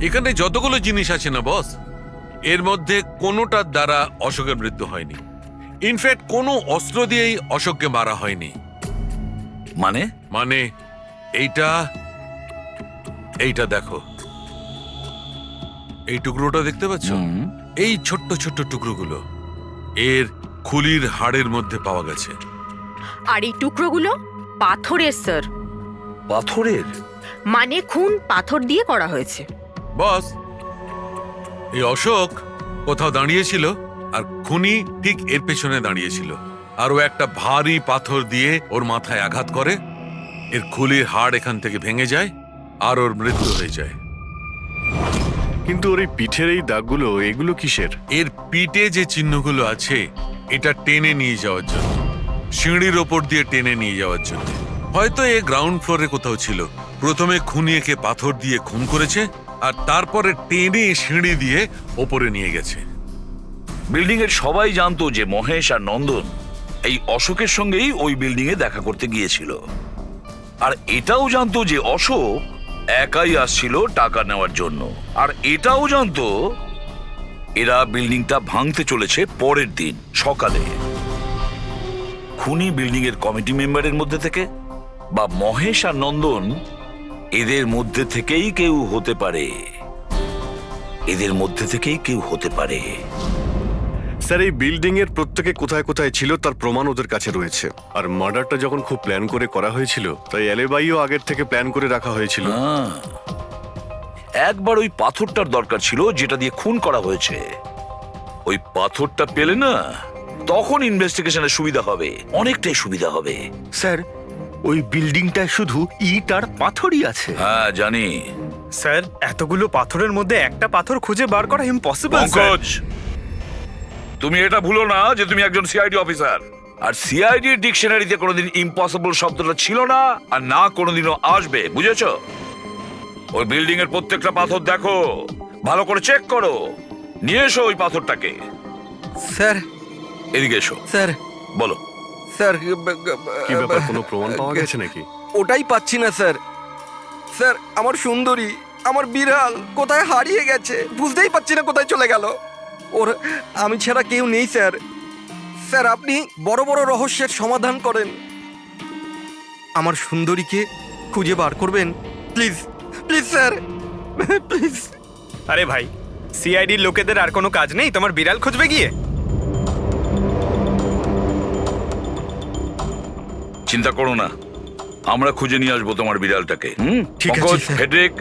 এখানে যতগুলো জিনিস আছে না বস, এর মধ্যে কোনোটার দ্বারা অশোকের মৃত্যু হয়নি। ইনফ্যাক্ট কোনো অস্ত্র দিয়েই অশোককে মারা হয়নি। মানে? মানে এইটা এইটা দেখো, এই টুকরোটা দেখতে পাচ্ছ? এই ছোট্ট ছোট্ট টুকরোগুলো এর খুলির হাড়ের মধ্যে পাওয়া গেছে। আর এই টুকরোগুলো পাথরের স্যার। পাথরের? মানে খুন পাথর দিয়ে করা হয়েছে। বস, এই অশোক কোথাও দাঁড়িয়েছিল আর খুনি ঠিক এর পেছনে দাঁড়িয়েছিল, আর ও একটা ভারী পাথর দিয়ে ওর মাথায় আঘাত করে, এর খুলির হাড় এখান থেকে ভেঙে যায় আর ওর মৃত্যু হয়ে যায়। কিন্তু ওর এই পিঠের এই দাগগুলো, এগুলো কিসের? এর পিঠে যে চিহ্নগুলো আছে এটা টেনে নিয়ে যাওয়ার জন্য, সিঁড়ির ওপর দিয়ে টেনে নিয়ে যাওয়ার জন্য। হয়তো এ গ্রাউন্ড ফ্লোরে কোথাও ছিল, প্রথমে খুনি একে পাথর দিয়ে খুন করেছে আর তারপরে টেনে সিঁড়ি দিয়ে ওপরে নিয়ে গেছে। বিল্ডিং এর সবাই জানতো যে মহেশ আর নন্দন এই অশোকের সঙ্গেই ওই বিল্ডিং এ দেখা করতে গিয়েছিল, আর এটাও জানতো যে অশোক একাই আসছিল টাকা নেওয়ার জন্য, আর এটাও জানতো এরা বিল্ডিংটা ভাঙতে চলেছে পরের দিন সকালে। খুনি বিল্ডিং এর কমিটি মেম্বারের মধ্যে থেকে বা মহেশ আর নন্দন এদের মধ্যে থেকেই কেউ হতে পারে, এদের মধ্যে থেকেই কেউ হতে পারে। স্যার, এই বিল্ডিং এর প্রত্যেকে কোথায় কোথায় ছিল তার প্রমাণ ওদের কাছে রয়েছে। আর মার্ডারটা যখন খুব প্ল্যান করে করা হয়েছিল, তাই এলেবাইও আগের থেকে প্ল্যান করে রাখা হয়েছিল। একবার ওই পাথরটার দরকার ছিল যেটা দিয়ে খুন করা হয়েছে। ওই পাথরটা পেলে না, তখন ইনভেস্টিগেশনের সুবিধা হবে, অনেকটাই সুবিধা হবে। স্যার, ওই বিল্ডিংটা শুধু ইট আর পাথরই আছে। হ্যাঁ জানি। স্যার, এতগুলো পাথরের মধ্যে একটা পাথর খুঁজে বার করা ইম্পসিবল স্যার। পঙ্কজ, তুমি এটা ভুলো না যে তুমি একজন সিআইডি অফিসার, আর সিআইডি ডিকশনারিতে কোনোদিন ইম্পসিবল শব্দটা ছিল না আর না কোনোদিনও আসবে, বুঝেছো? ওই বিল্ডিং এর প্রত্যেকটা পাথর দেখো, ভালো করে চেক করো, নিয়ে এসো ওই পাথরটাকে। স্যার, এদিকে এসো। স্যার, বলো। স্যার, কি ব্যাপার, কোনো প্রমাণ পাওয়া গেছে নাকি? ওটাই পাচ্ছি না স্যার। স্যার, আমার সুন্দরী, আমার বিড়াল কোথায় হারিয়ে গেছে, বুঝতেই পারছি না কোথায় চলে গেল। ওর আমি ছাড়া কেউ নেই স্যার। স্যার, আপনি বড় বড় রহস্যের সমাধান করেন, আমার সুন্দরীকে খুঁজে বার করবেন প্লিজ, প্লিজ স্যার, প্লিজ। আরে ভাই, সিআইডির লোকেদের আর কোনো কাজ নেই তোমার বিড়াল খুঁজবে গিয়ে? চিন্তা করো না, আমরা খুঁজে নিয়ে আসবো তোমার বিড়ালটাকে। ঠিক আছে, পঙ্কজ, স্যার। ফেডরিক,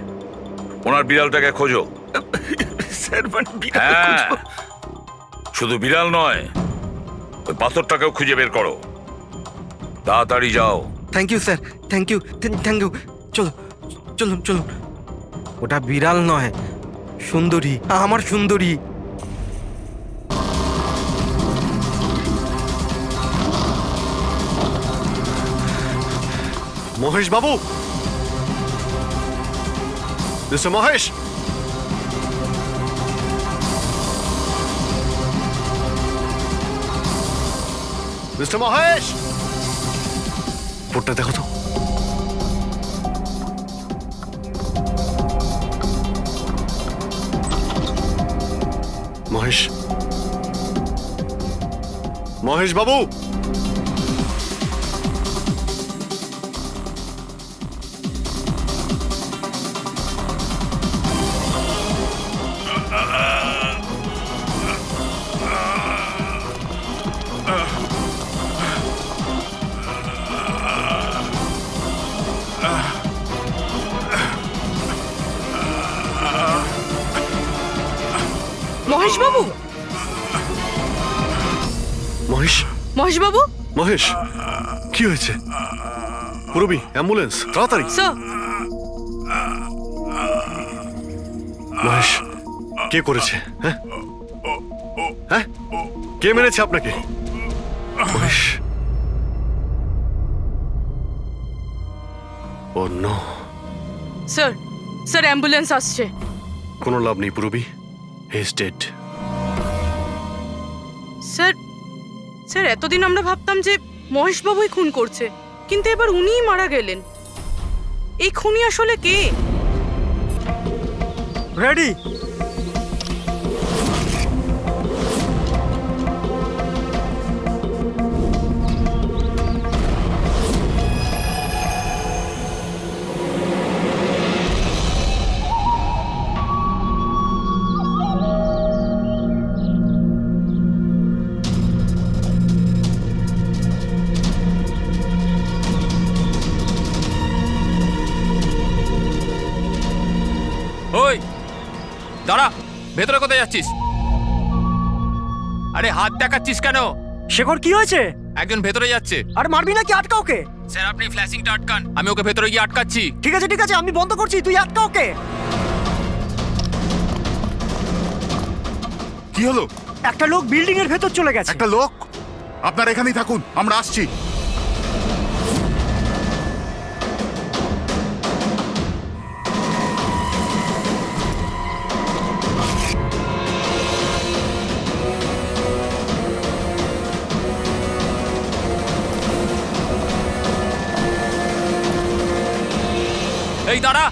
ওনার বিড়ালটাকে খোঁজো। স্যার, হ্যাঁ, শুধু বিড়াল নয়, ওই পাথরটাকেও খুঁজে বের করো, তাড়াতাড়ি যাও। Thank you sir, thank you, thank you. চলো, চলুন চলুন। ওটা বিড়াল নয়, সুন্দরী, আমার সুন্দরী। মহেশ বাবু, মিস্টার মহেশ, মিস্টার মহেশ, ফোনটা দেখো তো। মহেশ, মহেশ বাবু, মহেশ বাবু, মহেশ, মহেশ বাবু, মহেশ, কি হয়েছে? পুরবি, অ্যাম্বুলেন্স, তাড়াতাড়ি। স্যার। মহেশ, কে করেছে? হ্যাঁ, হ্যাঁ, কে মেরেছে আপনাকে? মহেশ, ও নো। স্যার, স্যার, অ্যাম্বুলেন্স আসছে। কোনো লাভ নেই পুরবি, he is dead. Sir, sir, এতদিন আমরা ভাবতাম যে মহেশ বাবুই খুন করছে, কিন্তু এবার উনিই মারা গেলেন। এই খুনি আসলে কে? রেডি। ওই দাঁড়া, ভেতরে কোথায় যাচ্ছিস? আরে হাত দেখাচ্ছিস কেন? শেখর কি হয়েছে? একজন ভেতরে যাচ্ছে। আর মারবি নাকি? আটকা ওকে। স্যার আপনি ফ্ল্যাশিংটা আটকান, আমি ওকে ভেতরে গিয়ে আটকাচ্ছি। ঠিক আছে ঠিক আছে, আমি বন্ধ করছি, তুই আটকা ওকে। কি হলো? একটা লোক বিল্ডিং এর ভেতর চলে গেছে। একটা লোক? আপনারা এখানেই থাকুন, আমরা আসছি। এই দাঁড়া,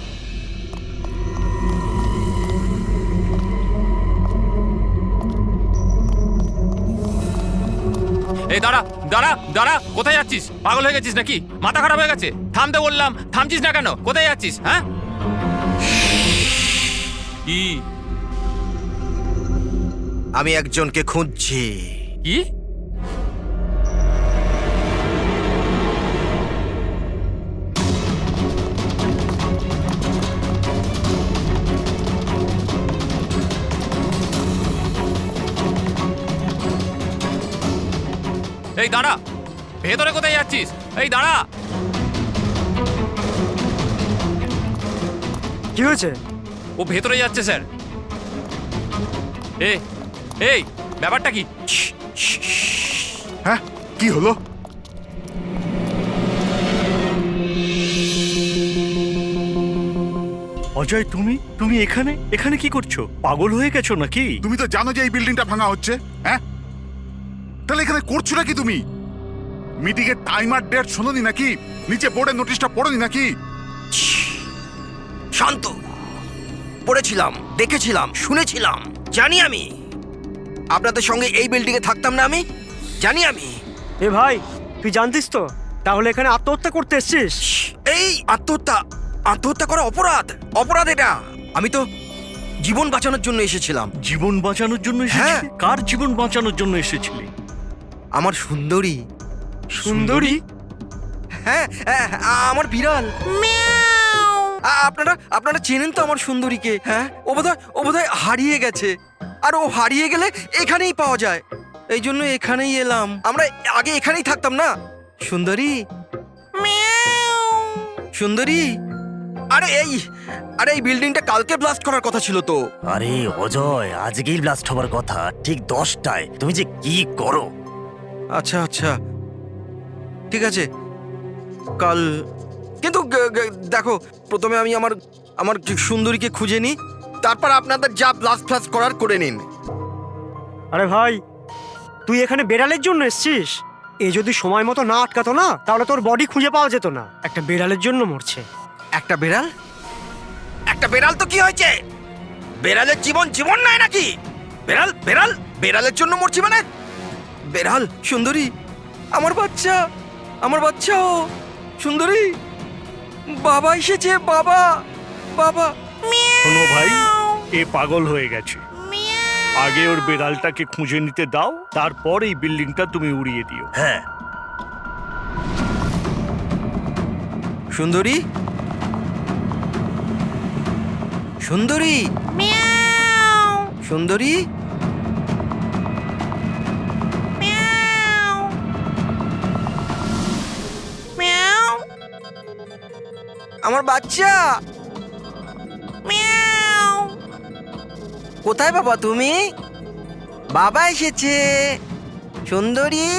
এই দাঁড়া দাঁড়া দাঁড়া, কোথায় যাচ্ছিস? পাগল হয়ে গেছিস নাকি? মাথা খারাপ হয়ে গেছে? থামতে বললাম, থামছিস না কেন? কোথায় যাচ্ছিস? হ্যাঁ কি? আমি একজনকে খুঁজছি। কি? এই দাঁড়া, ভেতরে কোথায় যাচ্ছিস? এই দাঁড়া। কি হয়েছে? ও ভেতরে যাচ্ছে স্যার। এই ব্যাপারটা কি? হ্যাঁ, কি হলো? অজয়, তুমি এখানে এখানে কি করছো? পাগল হয়ে গেছো নাকি? তুমি তো জানো যে এই বিল্ডিংটা ভাঙা হচ্ছে। হ্যাঁ, তাহলে এখানে করছো নাকি তুমি? মিটিং এর টাইম আর ডেট শোনোনি নাকি? নিচে বোর্ডের নোটিশটা পড়োনি নাকি? শান্ত। পড়েছিলাম, দেখেছিলাম, শুনেছিলাম। জানি আমি আপনাদের সঙ্গে এই বিল্ডিং এ থাকতাম না। আমি জানি। আমি এ ভাই, তুই জানতিস তো? তাহলে এখানে আত্মহত্যা করতে এসেছিস? এই আত্মহত্যা করা অপরাধ। অপরাধ এটা। আমি তো জীবন বাঁচানোর জন্য এসেছিলাম। জীবন বাঁচানোর জন্য হ্যাঁ। এসেছিলি? কার জীবন বাঁচানোর জন্য এসেছিলি? আমার সুন্দরী। সুন্দরী? হ্যাঁ, আমার বিড়াল। আপনারা চেনেন তো আমার সুন্দরীকে? হ্যাঁ, ও বোধহয় হারিয়ে গেছে। আর ও হারিয়ে গেলে এখানেই পাওয়া যায়। এই জন্য এখানেই এলাম। আমরা আগে এখানেই থাকতাম না। সুন্দরী, সুন্দরী। আরে এই বিল্ডিংটা কালকে ব্লাস্ট করার কথা ছিল তো। আরে অজয়, আজকেই ব্লাস্ট হবার কথা, ঠিক 10টায়। তুমি যে কি করো! আচ্ছা, ঠিক আছে, কাল। কিন্তু দেখো, প্রথমে আমি আমার সুন্দরীকে খুঁজে নিই, তারপর আপনাদের যা ব্লাস্ট করার করে নিন। আরে ভাই, তুই এখানে বেড়ালের জন্য এসেছিস? এ যদি সময় মতো না আটকাতো না, তাহলে তোর বডি খুঁজে পাওয়া যেত না। একটা বেড়ালের জন্য মরছে। একটা বেড়াল তো কি হয়েছে? বেড়ালের জীবন নাই নাকি? বেড়ালের জন্য মরছি মানে? বেড়াল, সুন্দরী, আমার বাচ্চা ও সুন্দরী। বাবা এসেছে, বাবা। শোনো ভাই, এ পাগল হয়ে গেছে। আগে ওর বেড়ালটাকে খুঁজে নিতে দাও, তারপর এই বিল্ডিংটা তুমি উড়িয়ে দিও। হ্যাঁ। সুন্দরী, আমার বাচ্চা। কোথায় বাবা তুমি? বাবা এসেছে। সুন্দরী,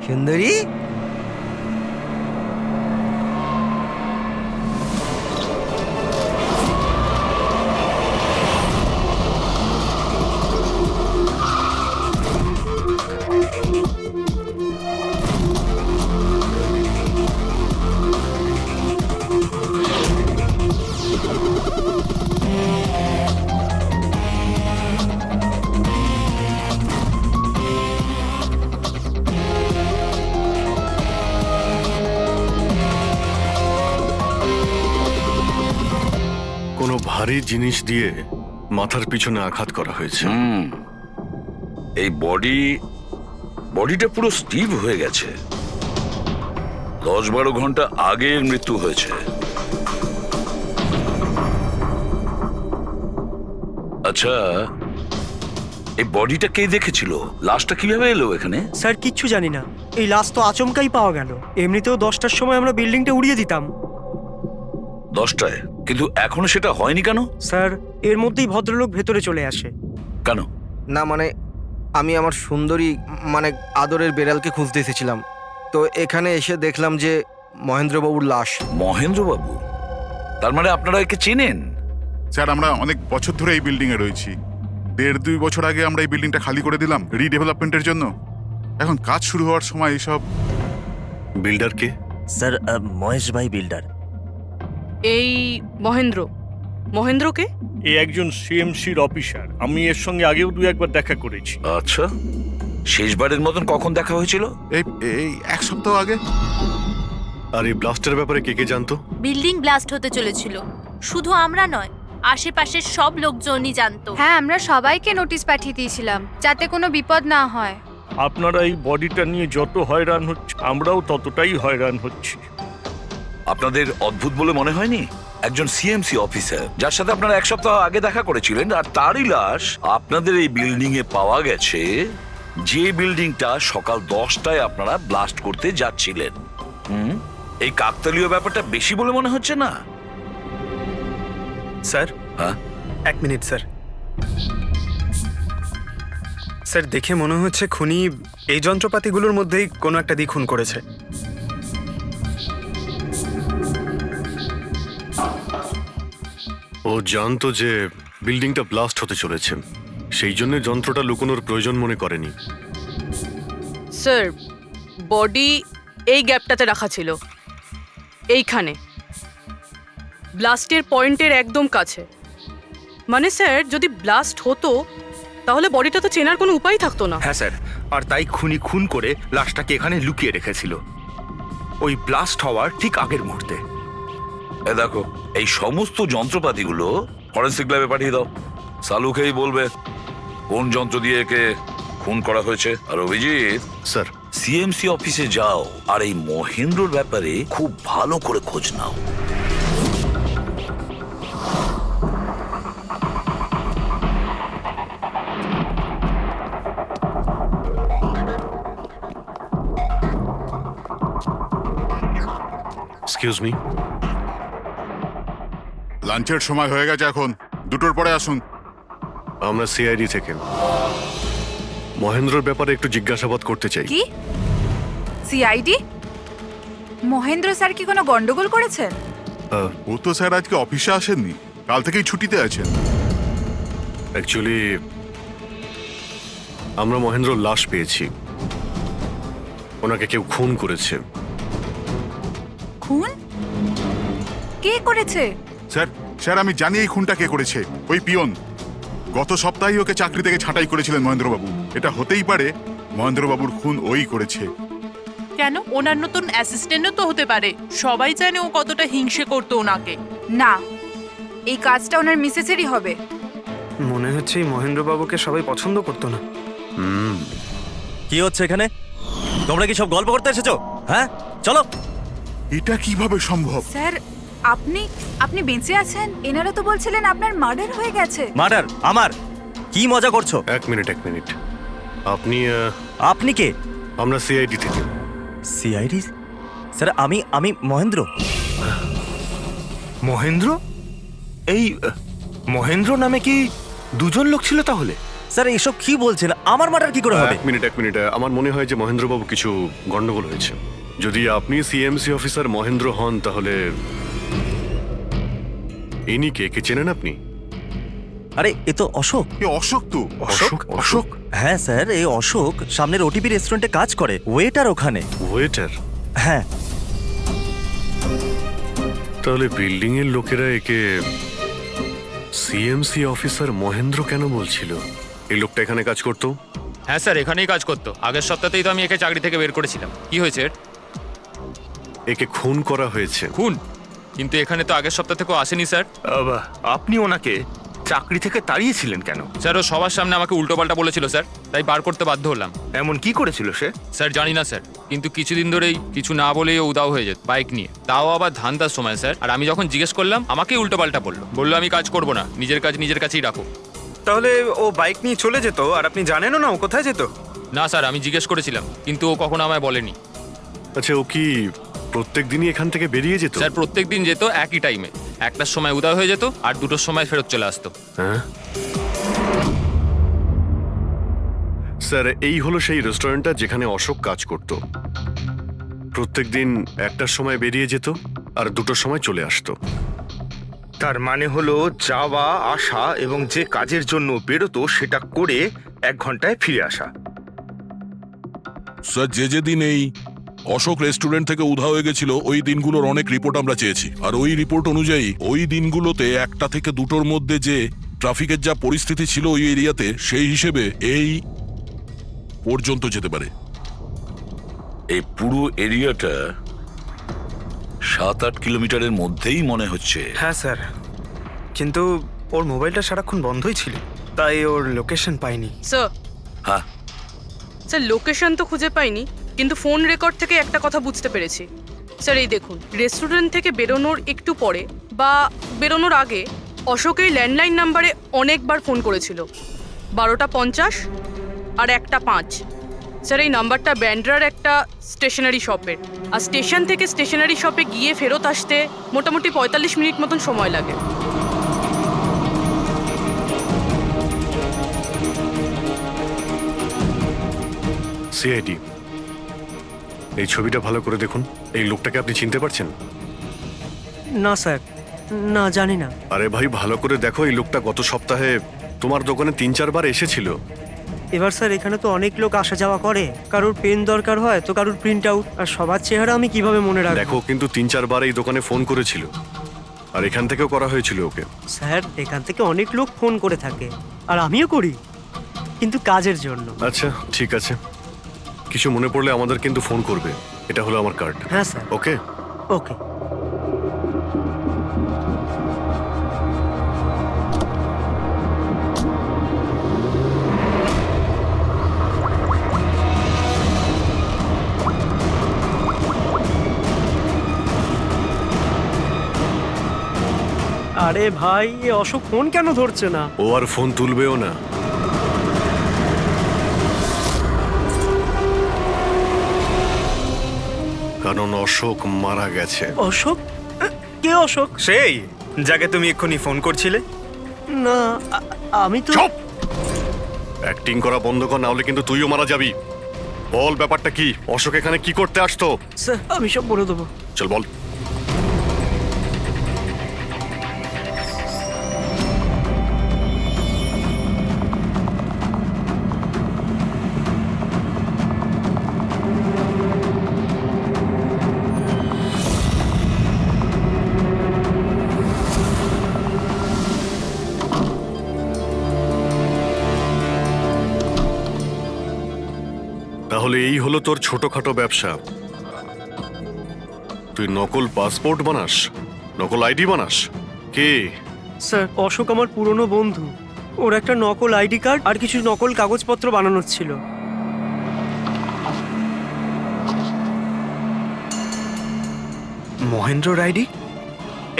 সুন্দরী। ভারী জিনিস দিয়ে মাথার পিছনে আঘাত করা হয়েছে। এই বডিটা পুরো স্টিভ হয়ে গেছে। 10-12 ঘন্টা আগে এর মৃত্যু হয়েছে। আচ্ছা, এই বডিটা কে দেখেছিল? লাশটা কিভাবে এলো এখানে? স্যার কিচ্ছু জানি না, এই লাশ তো আচমকাই পাওয়া গেল। এমনিতেও 10টার সময় আমরা বিল্ডিংটা উড়িয়ে দিতাম। 10টায়? কিন্তু এখনো সেটা হয়নি কেন? স্যার এর মধ্যেই ভদ্রলোক ভেতরে চলে আসে। কেন? না মানে আমি আমার সুন্দরী মানে আদরের বেড়ালকে খুঁজতে এসেছিলাম, তো এখানে এসে দেখলাম যে মহেন্দ্রবাবুর লাশ। মহেন্দ্রবাবু? তার মানে আপনারা একে চেনেন? স্যার আমরা অনেক বছর ধরে এই বিল্ডিং এ রয়েছি। 1.5-2 বছর আগে আমরা এই বিল্ডিংটা খালি করে দিলাম রিডেভেলপমেন্টের জন্য। এখন কাজ শুরু হওয়ার সময় এইসব। বিল্ডার কে? স্যার মহেশ ভাই বিল্ডার। এই মহেন্দ্রকে? এ একজন সিএমসির অফিসার। আমি এর সঙ্গে আগেও 2-1বার দেখা করেছি। আচ্ছা, শেষবারের মতন কখন দেখা হয়েছিল? এই 1 সপ্তাহ আগে। আর এই ব্লাস্টের ব্যাপারে কে কে জানতো? বিল্ডিং ব্লাস্ট হতে চলেছিল, শুধু আমরা নয়, আশেপাশের সব লোকজনই জানতো। হ্যাঁ, আমরা সবাইকে নোটিশ পাঠিয়ে দিয়েছিলাম যাতে কোনো বিপদ না হয়। আপনারা এই বডিটা নিয়ে যত হয়রান হচ্ছে, আমরাও ততটাই হয়রান হচ্ছি। আপনাদের অদ্ভুত বলে মনে হয়নি? একজন সিএমসি অফিসার যার সাথে আপনারা 1 সপ্তাহ আগে দেখা করেছিলেন, আর তারই লাশ আপনাদের এই বিল্ডিং এ পাওয়া গেছে, যে বিল্ডিংটা সকাল 10টায় আপনারা ব্লাস্ট করতে যাচ্ছিলেন। এই কাকতালীয় ব্যাপারটা বেশি বলে মনে হচ্ছে না? স্যার হ্যাঁ, 1 মিনিট স্যার। স্যার দেখে মনে হচ্ছে খুনি এই যন্ত্রপাতিগুলোর মধ্যেই কোনো একটা দিয়ে খুন করেছে। ও জানতো যে বিল্ডিংটা ব্লাস্ট হতে চলেছে, সেই জন্য যন্ত্রটা লুকোনোর প্রয়োজন মনে করেনি। স্যার বডি এই গ্যাপটাতে রাখা ছিল, এইখানে ব্লাস্টের পয়েন্টের একদম কাছে। মানে স্যার যদি ব্লাস্ট হতো তাহলে বডিটা তো চেনার কোনো উপায় থাকতো না। হ্যাঁ স্যার, আর তাই খুনি খুন করে লাশটাকে এখানে লুকিয়ে রেখেছিল ওই ব্লাস্ট হওয়ার ঠিক আগের মুহূর্তে। এ দেখো, এই সমস্ত যন্ত্রপাতিগুলো ফরেন্সিক ল্যাবে পাঠিয়ে দাও। সালুকেই বলবে কোন যন্ত্র দিয়ে একে খুন করা হয়েছে। আর অভিজিৎ, স্যার সিএমসি অফিসে যাও আর এই মহেন্দ্রর ব্যাপারে খুব ভালো করে খোঁজ নাও। Excuse me. লাঞ্চের সময় হয়ে গেছে, এখন 2টোর পরে আসুন। আমরা সিআইডি থেকে মহেন্দ্রর ব্যাপারে একটু জিজ্ঞাসাবাদ করতে চাই। কি সিআইডি? মহেন্দ্র স্যার কি কোনো গন্ডগোল করেছেন? ও তো স্যার আজকে অফিসে আসেননি, কাল থেকেই ছুটিতে আছেন। অ্যাকচুয়ালি আমরা মহেন্দ্রর লাশ পেয়েছি, ওনাকে কেউ খুন করেছে। খুন? কে করেছে? স্যার আমি জানি এই খুনটা কে করেছে। ওই পিয়ন গত সপ্তাহে ওকে চাকরি থেকে ছাঁটাই করেছিলেন মহেন্দ্রবাবু। এটা হতেই পারে মহেন্দ্রবাবুর খুন ওই করেছে। কেন? ওনার নতুন অ্যাসিস্ট্যান্টও তো হতে পারে, সবাই জানে ও কতটা হিংসে করতো ওনাকে। না, এই কাজটা ওনার মিসেসেরই হবে। মনে হচ্ছে এই মহেন্দ্রবাবুকে সবাই পছন্দ করতো না। কি হচ্ছে এখানে? তোমরা কি সব গল্প করতে এসেছো? হ্যাঁ চলো। এটা কিভাবে সম্ভব? স্যার আপনি বেঁচে আছেন? এনারা তো বলছিলেন আপনার মার্ডার হয়ে গেছে। মার্ডার? আমার? কি মজা করছো? এক মিনিট। আপনি কে? আমরা সিআইডি থেকে। সিআইডি? স্যার আমি মহেন্দ্র। মহেন্দ্র? এই মহেন্দ্র নামে কি দুজন লোক ছিল তাহলে? স্যার এসব কি বলছেন? আমার মার্ডার কি করে হবে? এক মিনিট। আমার মনে হয় যে মহেন্দ্রবাবু কিছু গন্ডগোল হয়েছে। যদি আপনি সিএমসি অফিসার মহেন্দ্র হন তাহলে ইনি কে চেনেন আপনি? আরে এ তো অশোক। অশোক তো? অশোক? হ্যাঁ স্যার, এই অশোক সামনের ওটিপি রেস্টুরেন্টে কাজ করে, ওয়েটার ওখানে। ওয়েটার? হ্যাঁ। তাহলে বিল্ডিং এর লোকেরা একে সিএমসি অফিসার মহেন্দ্র কেন বলছিল? এই লোকটা এখানে কাজ করতো? হ্যাঁ স্যার, এখানেই কাজ করতো। আগের সপ্তাহতেই তো আমি একে চাকরি থেকে বের করেছিলাম। কি হয়েছে? একে খুন করা হয়েছে। খুন? কিন্তু এখানে তো আগের সপ্তাহ থেকেও আসেনি স্যার। আপনি ওনাকে চাকরি থেকে তাড়িয়েছিলেন কেন? স্যার ও সবার সামনে আমাকে উল্টোপাল্টা বলেছিল স্যার, তাই বার করতে বাধ্য হলাম। এমন কি করেছিল সে? স্যার জানি না স্যার, কিন্তু কিছুদিন ধরেই কিছু না বলেই ও উদাও হয়ে যেত বাইক নিয়ে, তাও আবার ধান্দার সময় স্যার। আর আমি যখন জিজ্ঞেস করলাম আমাকেই উল্টোপাল্টা বললো আমি কাজ করবো না, নিজের কাজ নিজের কাছেই রাখো। তাহলে ও বাইক নিয়ে চলে যেত আর আপনি জানেনও না ও কোথায় যেত? না স্যার, আমি জিজ্ঞেস করেছিলাম কিন্তু ও কখনো আমায় বলেনি। আচ্ছা, ও কি প্রত্যেক দিনই এখান থেকে বেরিয়ে যেত? স্যার প্রত্যেক দিন যেত একই টাইমে, 1টার সময় উদয় হয়ে যেত আর 2টোর সময় ফেরত চলে আসতো। হ্যাঁ স্যার, এই হলো সেই রেস্টুরেন্টটা যেখানে অশোক কাজ করত। প্রত্যেকদিন 1টার সময় বেরিয়ে যেত আর 2টোর সময় চলে আসতো। তার মানে হলো যাওয়া আসা এবং যে কাজের জন্য বেরোতো সেটা করে 1 ঘন্টায় ফিরে আসা। স্যার, যে দিন এই অশোক রেস্টুরেন্ট থেকে উধাও হয়ে গেছিল ওই দিনগুলোর অনেক রিপোর্ট আমরা চেয়েছি, আর ওই রিপোর্ট অনুযায়ী ওই দিনগুলোতে 1টা থেকে 2টোর মধ্যে যে ট্রাফিকের যা পরিস্থিতি ছিল ওই এরিয়াতে, সেই হিসেবে এই পর্যন্ত যেতে পারে। এই পুরো এরিয়াটা 7-8 কিলোমিটারের মধ্যেই মনে হচ্ছে। হ্যাঁ স্যার, কিন্তু ওর মোবাইলটা সারাক্ষণ বন্ধই ছিল, তাই ওর লোকেশন পাইনি। স্যার হ্যাঁ স্যার, লোকেশন তো খুঁজে পাইনি, কিন্তু ফোন রেকর্ড থেকে একটা কথা বুঝতে পেরেছি। স্যার এই দেখুন, রেস্টুরেন্ট থেকে বেরোনোর একটু পরে বা বেরোনোর আগে অশোক এই ল্যান্ডলাইন নাম্বারে অনেকবার ফোন করেছিল, 12টা 50 আর 1টা 5। স্যার এই নাম্বারটা ব্যান্ড্রার একটা স্টেশনারি শপের, আর স্টেশন থেকে স্টেশনারি শপে গিয়ে ফেরত আসতে মোটামুটি 45 মিনিট মতন সময় লাগে। সিআইডি, এই ছবিটা ভালো করে দেখুন। এই লোকটাকে আপনি চিনতে পারছেন? না স্যার, না জানি না। আরে ভাই, ভালো করে দেখো, এই লোকটা গত সপ্তাহে তোমার দোকানে 3-4 বার এসেছিল। এবার স্যার এখানে তো অনেক লোক আসা যাওয়া করে, কারোর পেন দরকার হয় তো কারোর প্রিন্ট আউট, আর সবার চেহারা আমি কিভাবে মনে রাখবো? দেখো, কিন্তু 3-4 বার এই দোকানে ফোন করেছিল, আর এখান থেকেও করা হয়েছিল ওকে। স্যার এখান থেকে অনেক লোক ফোন করে থাকে, আর আমিও করি, কিন্তু কাজের জন্য। আচ্ছা ঠিক আছে, কিছু মনে পড়লে আমাদের কিন্তু ফোন করবে। এটা হলো আমার কার্ড। হ্যাঁ স্যার। ওকে ওকে। আরে ভাই, এ অশোক ফোন কেন ধরছে না? ও আর ফোন তুলবেও না। কারণ অশোক মারা গেছে। অশোক? কে অশোক? সেই যাকে তুমি এক্ষুনি ফোন করছিলে? না, আমি তো। চুপ! অ্যাক্টিং করা বন্ধ কর, না হলে কিন্তু তুইও মারা যাবি। বল ব্যাপারটা কি? অশোক এখানে কি করতে আসতো? স্যার আমি সব বলে দেবো। চল বল। তাহলে এই হলো তোর ছোটখাটো ব্যবসা। তুই নকল পাসপোর্ট বানাস, নকল আইডি বানাস। কে? স্যার অশোক আমার পুরনো বন্ধু, ওর একটা নকল আইডি কার্ড আর কিছু নকল কাগজপত্র বানানোর ছিল। মহেন্দ্রর আইডি?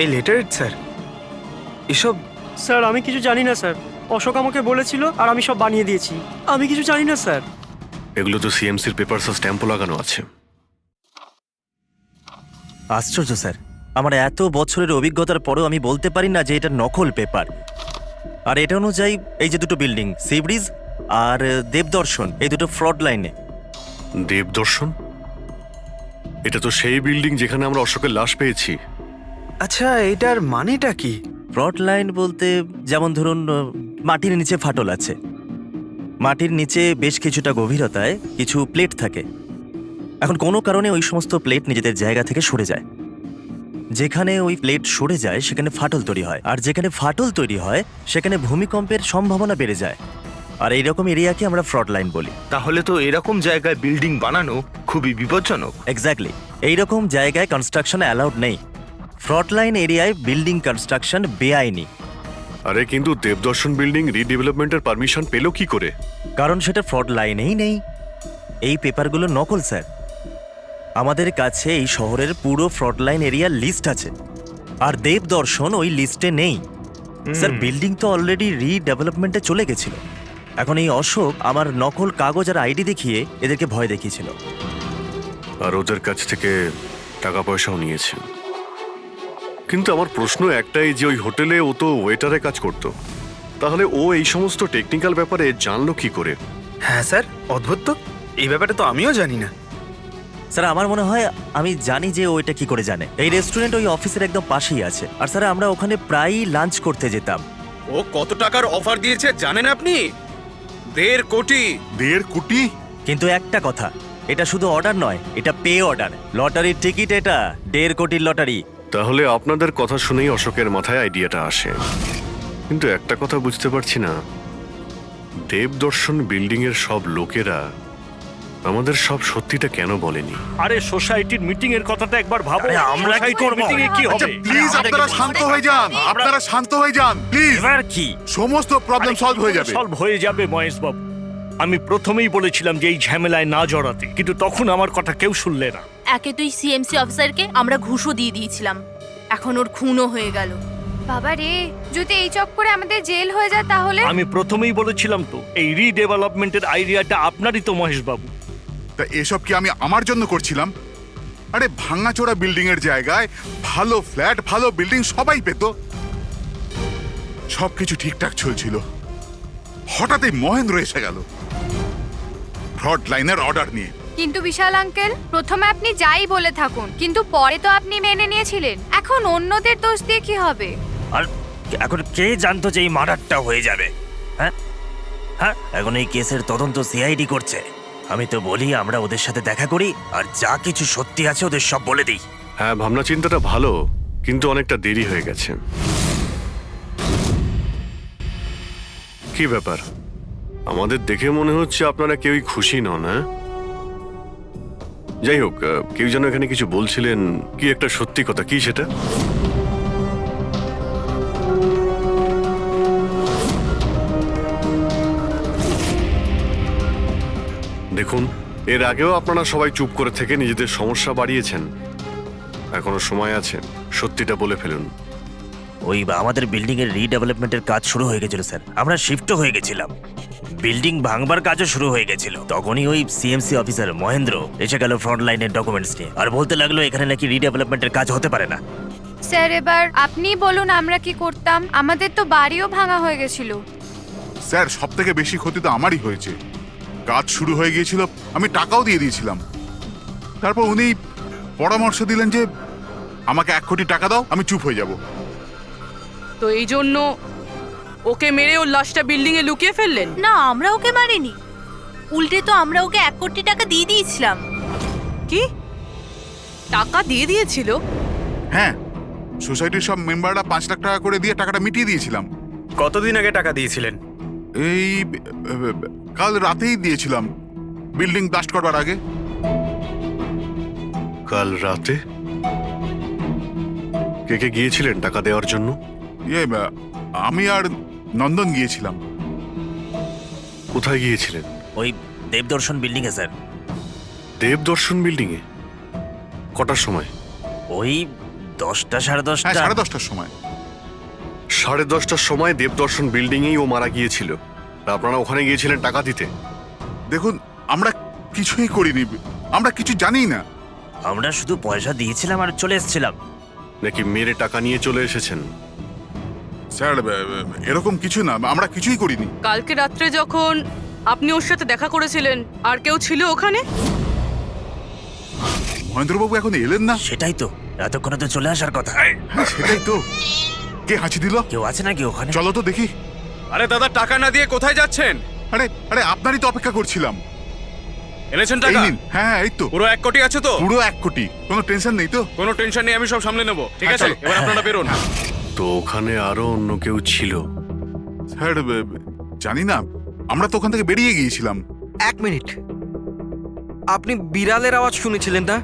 এই লেটার স্যার, এসব? স্যার আমি কিছু জানি না স্যার, অশোক আমাকে বলেছিল আর আমি সব বানিয়ে দিয়েছি। আমি কিছু জানি না স্যার। এগুলো তো সিএমসির পেপারস আর স্ট্যাম্পও লাগানো আছে। আশ্চর্য স্যার, আমার এত বছরের অভিজ্ঞতার পরেও আমি বলতে পারি না যে এটা নকল পেপার। আর এটা অনুযায়ী এই যে দুটো বিল্ডিং, সি ব্রিজ আর দেবদর্শন, এই দুটো ফ্রড লাইনে। দেবদর্শন? এটা তো সেই বিল্ডিং যেখানে আমরা অশোকের লাশ পেয়েছি। আচ্ছা, এটার মানেটা কি? ফ্রড লাইন বলতে যেমন ধরুন মাটির নিচে ফাটল আছে, মাটির নিচে বেশ কিছুটা গভীরতায় কিছু প্লেট থাকে। এখন কোনো কারণে ওই সমস্ত প্লেট নিজেদের জায়গা থেকে সরে যায়। যেখানে ওই প্লেট সরে যায় সেখানে ফাটল তৈরি হয়, আর যেখানে ফাটল তৈরি হয় সেখানে ভূমিকম্পের সম্ভাবনা বেড়ে যায়। আর এইরকম এরিয়াকে আমরা ফ্রড লাইন বলি। তাহলে তো এরকম জায়গায় বিল্ডিং বানানো খুবই বিপজ্জনক। এক্স্যাক্টলি, এইরকম জায়গায় কনস্ট্রাকশন অ্যালাউড নেই। ফ্রন্টলাইন এরিয়ায় বিল্ডিং কনস্ট্রাকশন বেআইনি। আরে কিন্তু দেবদর্শন বিল্ডিং রিডেভেলপমেন্টের পারমিশন পেলো কি করে? কারণ সেটা ফ্রড লাইনেই নেই। এই পেপারগুলো নকল স্যার। আমাদের কাছে এই শহরের পুরো ফ্রড লাইন এরিয়ার লিস্ট আছে, আর দেবদর্শন ওই লিস্টে নেই। স্যার বিল্ডিং তো অলরেডি রিডেভেলপমেন্টে চলে গেছিল। এখন এই অশোক আমার নকল কাগজ আর আইডি দেখিয়ে এদেরকে ভয় দেখিয়েছিল। আর ওদের কাছ থেকে টাকা পয়সাও নিয়েছে। কিন্তু আমার প্রশ্ন একটাই যে ওই হোটেলে ও তো ওয়েটারে কাজ করতো, তাহলে ও এই সমস্ত টেকনিক্যাল ব্যাপারে জানলো কি করে? হ্যাঁ স্যার, অদ্ভুত তো, এই ব্যাপারে তো আমিও জানি না। স্যার আমার মনে হয় আমি জানি যে ও এটা কি করে জানে। এই রেস্টুরেন্ট ওই অফিসের একদম পাশেই আছে, আর স্যার আমরা ওখানে প্রায়ই লাঞ্চ করতে যেতাম। ও কত টাকার অফার দিয়েছে জানেন আপনি? 1.5 কোটি। 1.5 কোটি? কিন্তু একটা কথা, এটা শুধু অর্ডার নয়, এটা পে অর্ডার। লটারির টিকিট এটা, 1.5 কোটির লটারি। তাহলে আপনাদের কথা শুনেই অশোকের মাথায় আইডিয়াটা আসে। কিন্তু একটা কথা বুঝতে পারছি না, দেবদর্শন বিল্ডিং এর সব লোকেরা আমাদের সব সত্যিটা কেন বলেনি? আরে সোসাইটির মিটিং এর কথাটা একবার ভাবো। আরে আমরা কি সোসাইটির করব? মিটিং এ কি আচ্ছা হবে? প্লিজ আপনারা শান্ত হয়ে যান, আপনারা শান্ত হয়ে যান প্লিজ। এবার কি সমস্ত প্রবলেম সলভ হয়ে যাবে। সলভ হয়ে যাবে মহেশ বাবু। আমি প্রথমেই বলেছিলাম যে এই ঝামেলায় না জড়াতে, কিন্তু তখন আমার কথা কেউ শুনলে না। একে তুই সিএমসি অফিসারকে আমরা ঘুষও দিয়ে দিয়েছিলাম, এখন ওর খুনও হয়ে গেল। বাবা রে, যদি এই চক্করে আমাদের জেল হয়ে যায় তাহলে? আমি প্রথমেই বলেছিলাম তো, এই রিডেভেলপমেন্টের আইডিয়াটা আপনারই তো মহেশ বাবু। তা এসব কি আমি আমার জন্য করছিলাম? আরে ভাঙাচোরা বিল্ডিং এর জায়গায় ভালো ফ্ল্যাট, ভালো বিল্ডিং সবাই পেত। সবকিছু ঠিকঠাক চলছিল, হঠাৎই মহেন্দ্র এসে গেল ফ্রড লাইনের অর্ডার নিয়ে। কিন্তু বিশাল আঙ্কেল, প্রথমে আপনি যাই বলে থাকুন, কিন্তু পরে তো আপনি মেনে নিয়েছিলেন। এখন অন্যদের দোষ দিয়ে কি হবে? আর এখন কে জানতো যে এই মার্ডারটা হয়ে যাবে? হ্যাঁ হ্যাঁ, এখন এই কেসের তদন্ত সিআইডি করছে। আমি তো বলি আমরা ওদের সাথে দেখা করি, আর যা কিছু সত্যি আছে ওদের সব বলে দিই। হ্যাঁ, ভাবনা চিন্তাটা ভালো, কিন্তু অনেকটা দেরি হয়ে গেছে। কি ব্যাপার, আমাদের দেখে মনে হচ্ছে আপনারা কেউই খুশি নন। হ্যাঁ, যাই হোক, কেউ যেন এখানে কিছু বলছিলেন, কি একটা সত্যি কথা, কি সেটা? দেখুন, এর আগেও আপনারা সবাই চুপ করে থেকে নিজেদের সমস্যা বাড়িয়েছেন। এখনো সময় আছে, সত্যিটা বলে ফেলুন। ওই আমাদের বিল্ডিং এর রিডেভেলপমেন্টের কাজ শুরু হয়ে গেছিল স্যার, আমরা শিফটও হয়ে গেছিলাম। বিল্ডিং ভাঙবার কাজও শুরু হয়ে গেছিল। তখনই ওই সিএমসি অফিসার মহেন্দ্র এসে গেল ফ্রন্ট লাইনের ডকুমেন্টস নিয়ে, আর বলতে লাগলো এখানে নাকি রিডেভেলপমেন্টের কাজ হতে পারে না। স্যার এবার আপনি বলুন আমরা কি করতাম? আমাদের তো বাড়িও ভাঙা হয়ে গেছিল। স্যার সব থেকে বেশি ক্ষতি তো আমারই হয়েছে। কাজ শুরু হয়ে গিয়েছিল, আমি টাকাও দিয়ে দিয়েছিলাম। তারপর উনি পরামর্শ দিলেন যে আমাকে 1 কোটি টাকা দাও, আমি চুপ হয়ে যাব। তো এই জন্য ওকে মেরে ওর লাশটা বিল্ডিং এ লুকিয়ে ফেললেন? না, আমরা ওকে মারিনি, উল্টে তো আমরা ওকে 1 কোটি টাকা দিয়ে দিয়েছিলাম। কি টাকা দিয়ে দিয়েছিল? হ্যাঁ, সোসাইটির সব মেম্বাররা 5 লাখ টাকা করে দিয়ে টাকাটা মিটিয়ে দিয়েছিলাম। কতদিন আগে টাকা দিয়েছিলেন? এই কাল রাতেই দিয়েছিলাম, বিল্ডিং ব্লাস্ট করবার আগে। কাল রাতে? কে কে গিয়েছিলেন টাকা দেওয়ার জন্য? আমি আর নন্দন গিয়েছিলাম। কোথায় গিয়েছিলেন? ওই দেবদর্শন বিল্ডিং এ স্যার। দেবদর্শন বিল্ডিং এ? কটার সময়? ওই 10টা সাড়ে হ্যাঁ, 10টা। 10:30টার সময়। 10:30টার সময় দেবদর্শন বিল্ডিং এই ও মারা গিয়েছিল। তা আপনারা ওখানে গিয়েছিলেন টাকা দিতে? দেখুন, আমরা কিছুই করিনি, আমরা কিছু জানি না। আমরা শুধু পয়সা দিয়েছিলাম আর চলে এসেছিলাম। নাকি মেরে টাকা নিয়ে চলে এসেছেন? স্যার এরকম কিছু না, আমরা কিছুই করিনি। কালকে রাত্রে যখন আপনি ওর সাথে দেখা করেছিলেন, আর কেউ ছিল ওখানে? মহেন্দ্রবাবু এখন এলেন না। সেটাই তো, এতক্ষণে তো চলে আসার কথা। হ্যাঁ, সেটাই তো। কে হাঁচি দিল? কেউ আছে নাকি ওখানে? চলো তো দেখি। আরে দাদা, টাকা না দিয়ে কোথায় যাচ্ছেন? আরে আরে আপনারই তো অপেক্ষা করছিলাম। এনেছেন এই টাকা? নিন। হ্যাঁ, এই তো পুরো 1 কোটি আছে তো? পুরো 1 কোটি, কোনো টেনশন নেই তো? কোনো টেনশন নেই, আমি সব সামলে নেব। ঠিক হ্যাঁ, আছে, চলো। এবার আপনারা বেরোন। তো ওখানে আরো অন্য কেউ ছিল? স্যার জানি না, আমরা তো ওখান থেকে বেরিয়ে গিয়েছিলাম। 1 মিনিট, আপনি বিড়ালের আওয়াজ শুনেছিলেন না?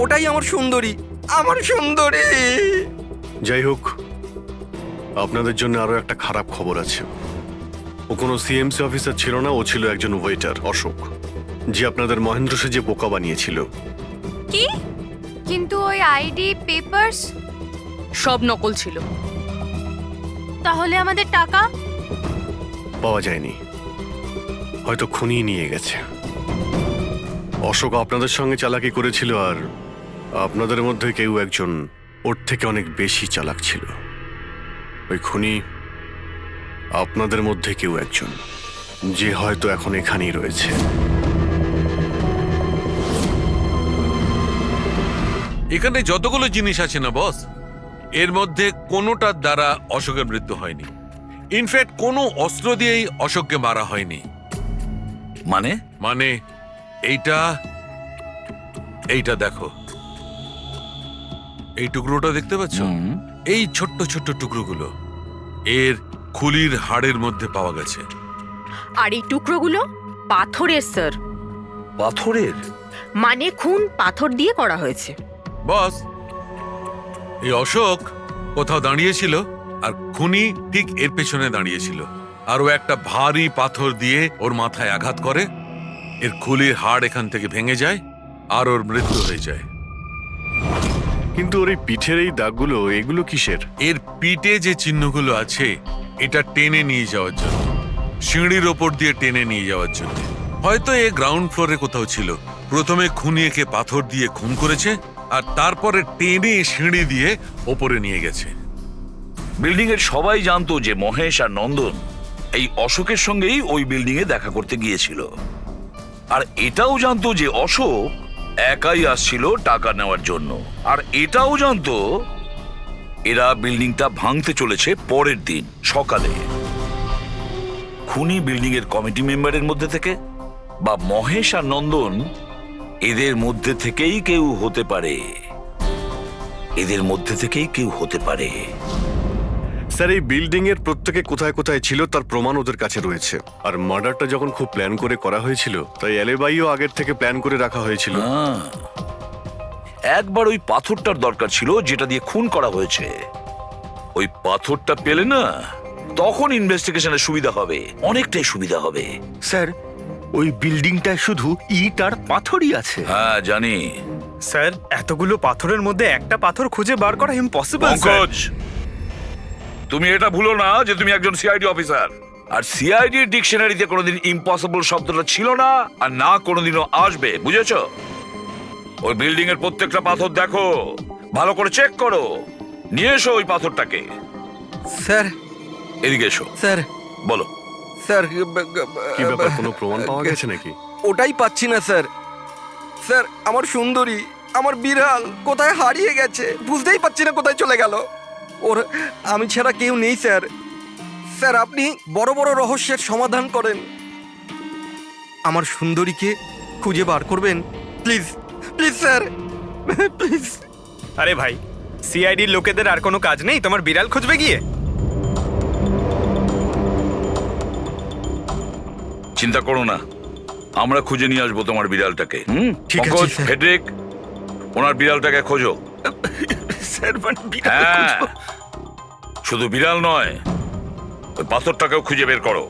ওটাই আমার সুন্দরী। আমার সুন্দরী। যাই হোক, আপনাদের জন্য আরো একটা খারাপ খবর আছে। ও কোনো সিএমসি অফিসার ছিল না, ও ছিল একজন ওয়েটার, অশোক, যে আপনাদের মহেন্দ্র সেজে বোকা বানিয়েছিল। কি? কিন্তু ওই আইডি পেপারস সব নকল ছিল। তাহলে আমাদের টাকা? পাওয়া যায়নি, হয়তো খুনি নিয়ে গেছে। অশোক আপনাদের সঙ্গে চালাকি করেছিল, আর আপনাদের মধ্যে কেউ একজন ওর থেকে অনেক বেশি চালাক ছিল। ওই খুনি আপনাদের মধ্যে কেউ একজন, যে হয়তো এখন এখানেই রয়েছে। এখানে যতগুলো জিনিস আছে না বস, এর মধ্যে কোনোটার দ্বারা অশোকের মৃত্যু হয়নি। ইনফ্যাক্ট কোনো অস্ত্র দিয়েই অশোককে মারা হয়নি। মানে? মানে এইটা দেখো, এই টুকরোটা দেখতে পাচ্ছ? এই ছোট্ট ছোট্ট টুকরোগুলো এর খুলির হাড়ের মধ্যে পাওয়া গেছে। আর এই টুকরোগুলো পাথরের স্যার। পাথরের? মানে খুন পাথর দিয়ে করা হয়েছে। বস, এই অশোক কোথাও দাঁড়িয়েছিল আর খুনি ঠিক এর পেছনে দাঁড়িয়েছিল, আর ও একটা ভারী পাথর দিয়ে ওর মাথায় আঘাত করে, এর খুলির হাড় এখান থেকে ভেঙে যায় আর ওর মৃত্যু হয়ে যায়। কিন্তু ওর এই পিঠের এই দাগগুলো, এগুলো কিসের? এর পিঠে যে চিহ্নগুলো আছে, এটা টেনে নিয়ে যাওয়ার জন্য, সিঁড়ির ওপর দিয়ে টেনে নিয়ে যাওয়ার জন্য। হয়তো এ গ্রাউন্ড ফ্লোরে কোথাও ছিল। প্রথমে খুনি একে পাথর দিয়ে খুন করেছে, আর তারপরে টেনে সিঁড়ি দিয়ে ওপরে নিয়ে গেছে। বিল্ডিং এর সবাই জানতো যে মহেশ আর নন্দন এই অশোকের সঙ্গেই ওই বিল্ডিং এ দেখা করতে গিয়েছিল। আর এটাও জানতো যে অশোক একাই আসছিল টাকা নেওয়ার জন্য। আর এটাও জানতো এরা বিল্ডিংটা ভাঙতে চলেছে পরের দিন সকালে। খুনি বিল্ডিং এর কমিটি মেম্বারের মধ্যে থেকে বা মহেশ আর নন্দন, এদের মধ্যে থেকেই কেউ হতে পারে। এদের মধ্যে থেকেই কেউ হতে পারে। স্যার, এই বিল্ডিং এর প্রত্যেকে কোথায় কোথায় ছিল তার প্রমাণ ওদের কাছে রয়েছে। আর মার্ডারটা যখন খুব প্ল্যান করে করা হয়েছিল, তাই এলেবাইও আগের থেকে প্ল্যান করে রাখা হয়েছিল। একবার ওই পাথরটার দরকার ছিল যেটা দিয়ে খুন করা হয়েছে। ওই পাথরটা পেলে না, তখন ইনভেস্টিগেশনের সুবিধা হবে, অনেকটাই সুবিধা হবে। স্যার, ওই বিল্ডিংটায় শুধু ইট আর পাথরই আছে। হ্যাঁ জানি। স্যার, এতগুলো পাথরের মধ্যে একটা পাথর খুঁজে বার করা ইম্পসিবল। পঙ্কজ, তুমি এটা ভুলো না যে তুমি একজন সিআইডি অফিসার। আর সিআইডি ডিকশনারিতে কোনোদিন ইম্পসিবল শব্দটা ছিল না, আর না কোনোদিনও আসবে, বুঝেছো? ওই বিল্ডিং এর প্রত্যেকটা পাথর দেখো, ভালো করে চেক করো, নিয়ে এসো ওই পাথরটাকে। স্যার, এদিকে এসো। স্যার, বলো। স্যার, কি ব্যাপার, কোনো প্রমাণ পাওয়া গেছে নাকি? ওটাই পাচ্ছি না স্যার। স্যার, আমার সুন্দরী, আমার বিড়াল কোথায় হারিয়ে গেছে, বুঝতেই পারছি না কোথায় চলে গেল। ওর আমি ছাড়া কেউ নেই স্যার। স্যার, আপনি বড় বড় রহস্যের সমাধান করেন, আমার সুন্দরীকে খুঁজে বার করবেন প্লিজ, প্লিজ স্যার, প্লিজ। আরে ভাই, সিআইডির লোকেদের আর কোনো কাজ নেই তোমার বিড়াল খুঁজবে গিয়ে? চিন্তা করো না, আমরা খুঁজে নিয়ে আসবো তোমার বিড়ালটাকে। ঠিক আছে, পঙ্কজ, স্যার। ফেডরিক, ওনার বিড়ালটাকে খোঁজো। স্যার, মানে বিড়াল হ্যাঁ, খুঁজবো? শুধু বিড়াল নয়, ওই পাথরটাকেও খুঁজে বের করো,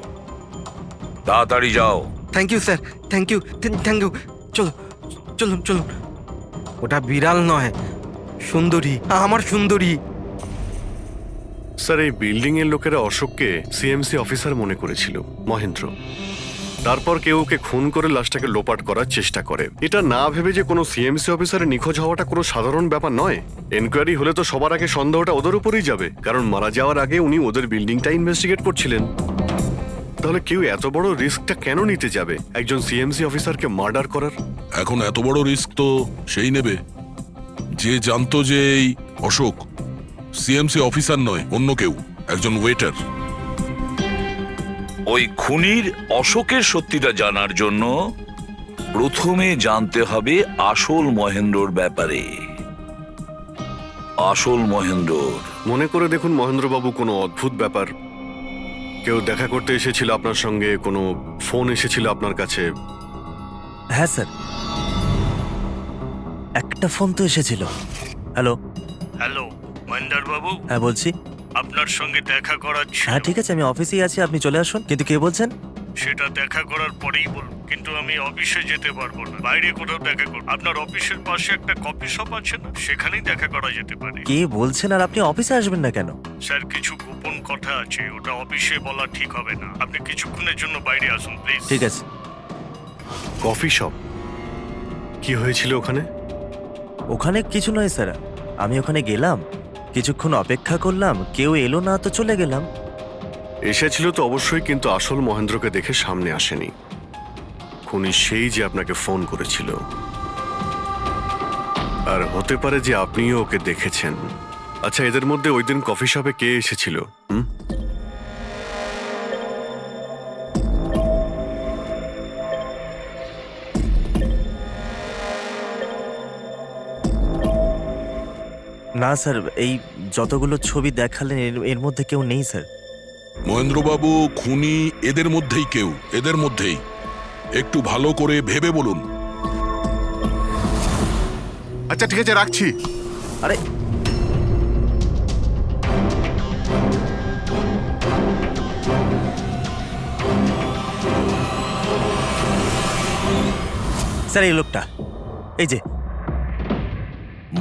তাড়াতাড়ি যাও। Thank you sir, thank you, thank you. চলো, চলুন চলুন। ওটা বিড়াল নয়, সুন্দরী, আমার সুন্দরী। স্যার, এই বিল্ডিং এর লোকেরা অশোককে সিএমসি অফিসার মনে করেছিল, মহেন্দ্র। তারপর কেউ ওকে খুন করে লাশটাকে লোপাট করার চেষ্টা করে। এটা না ভেবে যে কোনো সিএমসি অফিসারের নিখোঁজ হওয়াটা কোনো সাধারণ ব্যাপার নয়। এনকোয়ারি হলে তো সবার আগে সন্দেহটা ওদের উপরেই যাবে, কারণ মারা যাওয়ার আগে উনি ওদের বিল্ডিংটা ইনভেস্টিগেট করছিলেন। তাহলে কেউ এত বড় রিস্কটা কেন নিতে যাবে একজন সিএমসি অফিসারকে মার্ডার করার? এখন এত বড় রিস্ক তো সেই নেবে যে জানতো যে এই অশোক সিএমসি অফিসার নয়, অন্য কেউ, একজন ওয়েটার। ওই খুনির অশোকের সত্যিটা জানার জন্য প্রথমে জানতে হবে আসল মহেন্দ্রর ব্যাপারে। আসল মহেন্দ্র। মনে করে দেখুন মহেন্দ্রবাবু, কোনো অদ্ভুত ব্যাপার, কেউ দেখা করতে এসেছিল আপনার সঙ্গে, কোনো ফোন এসেছিল আপনার কাছে? হ্যাঁ স্যার, একটা ফোন তো এসেছিল। হ্যালো। হ্যালো মহেন্দার বাবু, হ্যাঁ বলছি। আপনার সঙ্গে দেখা করার ছিল। হ্যাঁ ঠিক আছে, আমি অফিসেই আছি, আপনি চলে আসুন। কিন্তু কে বলছেন? সেটা দেখা করার পরেই বলুন, কিন্তু আমি অফিসে যেতে পারবো না, বাইরে কোথাও দেখা করব। আপনার অফিসের পাশে একটা কফি শপ আছে না, সেখানেই দেখা করা যেতে পারে। কে বলছেন? আর আপনি অফিসে আসবেন না কেন? স্যার, কিছু গোপন কথা আছে, ওটা অফিসে বলা ঠিক হবে না। আপনি কিছুক্ষণের জন্য বাইরে আসুন প্লিজ। ঠিক আছে। Coffee shop? কি হয়েছিল ওখানে? ওখানে কিছু নয় স্যার, আমি ওখানে গেলাম, কিছুক্ষণ অপেক্ষা করলাম, কেউ এলো না, তো চলে গেলাম। এসেছিল তো অবশ্যই, কিন্তু আসল মহেন্দ্রকে দেখে সামনে আসেনি। খুনি সেই যে আপনাকে ফোন করেছিল। আর হতে পারে যে আপনিও ওকে দেখেছেন। আচ্ছা, এদের মধ্যে ওই দিন কফি শপে কে এসেছিল? না স্যার, এই যতগুলো ছবি দেখালেন এর মধ্যে কেউ নেই স্যার। মহেন্দ্রবাবু, খুনি এদের মধ্যেই কেউ, এদের মধ্যেই। একটু ভালো করে ভেবে বলুন। আচ্ছা ঠিক আছে, রাখছি। আরে স্যার, এই লোকটা, এই যে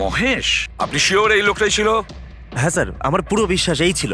মহেশ, আপনি শিওর এই লোকটাই ছিল? হ্যাঁ স্যার, আমার পুরো বিশ্বাস এই ছিল।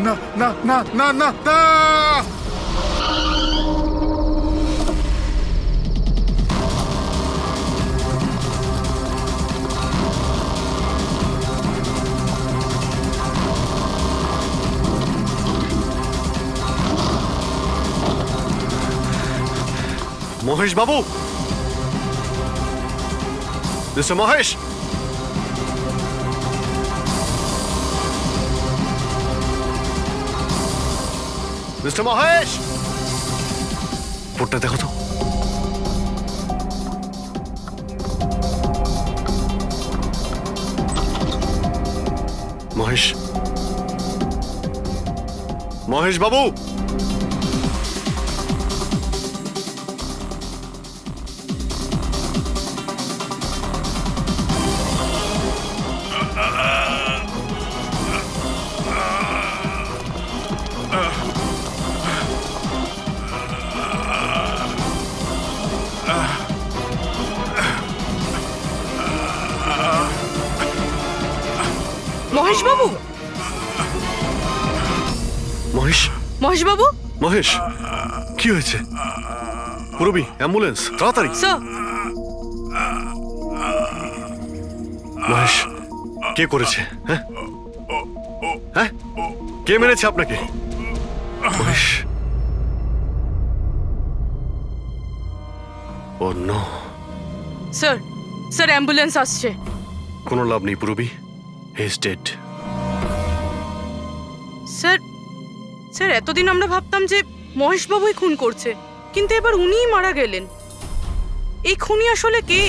না না না না না না! মহেশ বাবু, মিস্টার মহেশ, মিস্টার মহেশ, ফোনটা দেখো তো। মহেশ, মহেশ বাবু, মহেশ বাবু, মহেশ, মহেশ বাবু, মহেশ, কি হয়েছে? পুরবি, অ্যাম্বুলেন্স, তাড়াতাড়ি। স্যার, মহেশ, কে করেছে? হ্যাঁ হ্যাঁ, কে মেরেছে আপনাকে? মহেশ, ও নো। স্যার, স্যার অ্যাম্বুলেন্স আসছে। কোনো লাভ নেই পুরবি, he is dead. Sir, sir এতদিন আমরা ভাবতাম যে মহেশ বাবুই খুন করছে, কিন্তু এবার উনিই মারা গেলেন। এই খুনি আসলে কে?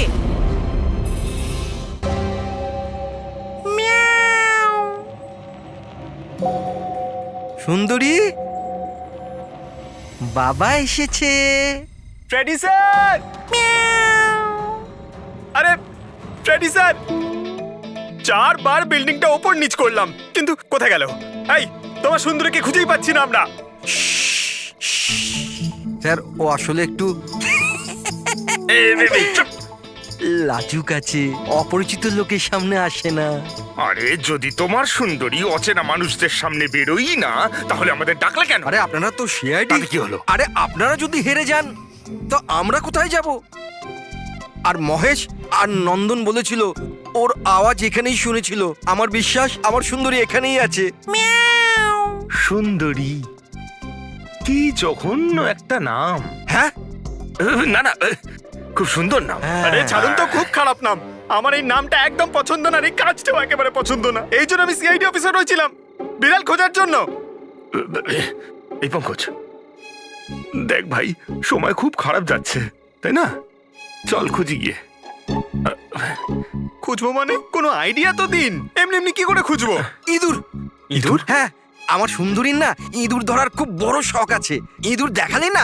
সুন্দরী, বাবা এসেছে। Freddy sir! আরে ফ্রেডি স্যার, 4 বার বিল্ডিংটা ওপর নিচ করলাম, কিন্তু কোথায় গেল? এই, তোমার সুন্দরীকে খুঁজেই পাচ্ছি না আমরা। স্যার, ও আসলে একটু লাজুক আছে, অপরিচিত লোকের সামনে আসে না। আরে যদি তোমার সুন্দরী অচেনা মানুষদের সামনে বেরোই না, তাহলে আমাদের ডাকলে কেন? আরে আপনারা তো সিআইডি। কি হলো? আরে আপনারা যদি হেরে যান তো আমরা কোথায় যাব? আর মহেশ আর নন্দন বলেছিল ওর আওয়াজ এখানেই শুনেছিল। আমার বিশ্বাস আমার সুন্দরী এখানেই আছে। সুন্দরী, কি জঘন্য একটা নাম। হ্যাঁ, না না, খুব সুন্দর নাম। আরে ছাড়ুন তো, খুব খারাপ নাম। আমার এই নামটা একদম পছন্দ না, এই কাজটাও একেবারে পছন্দ না। এই জন্য আমি সিআইডি অফিসার হয়েছিলাম, বিড়াল খোঁজার জন্য। এই পঙ্কজ, দেখ ভাই, সময় খুব খারাপ যাচ্ছে, তাই না? চল খুঁজি গিয়ে। খুঁজবো মানে কোনো আইডিয়া তো দিন। এমনি এমনি কি করে খুঁজবো? ইঁদুর। ইঁদুর? হ্যাঁ, আমার সুন্দরীর না ইঁদুর ধরার খুব বড় শখ আছে। ইঁদুর দেখালে না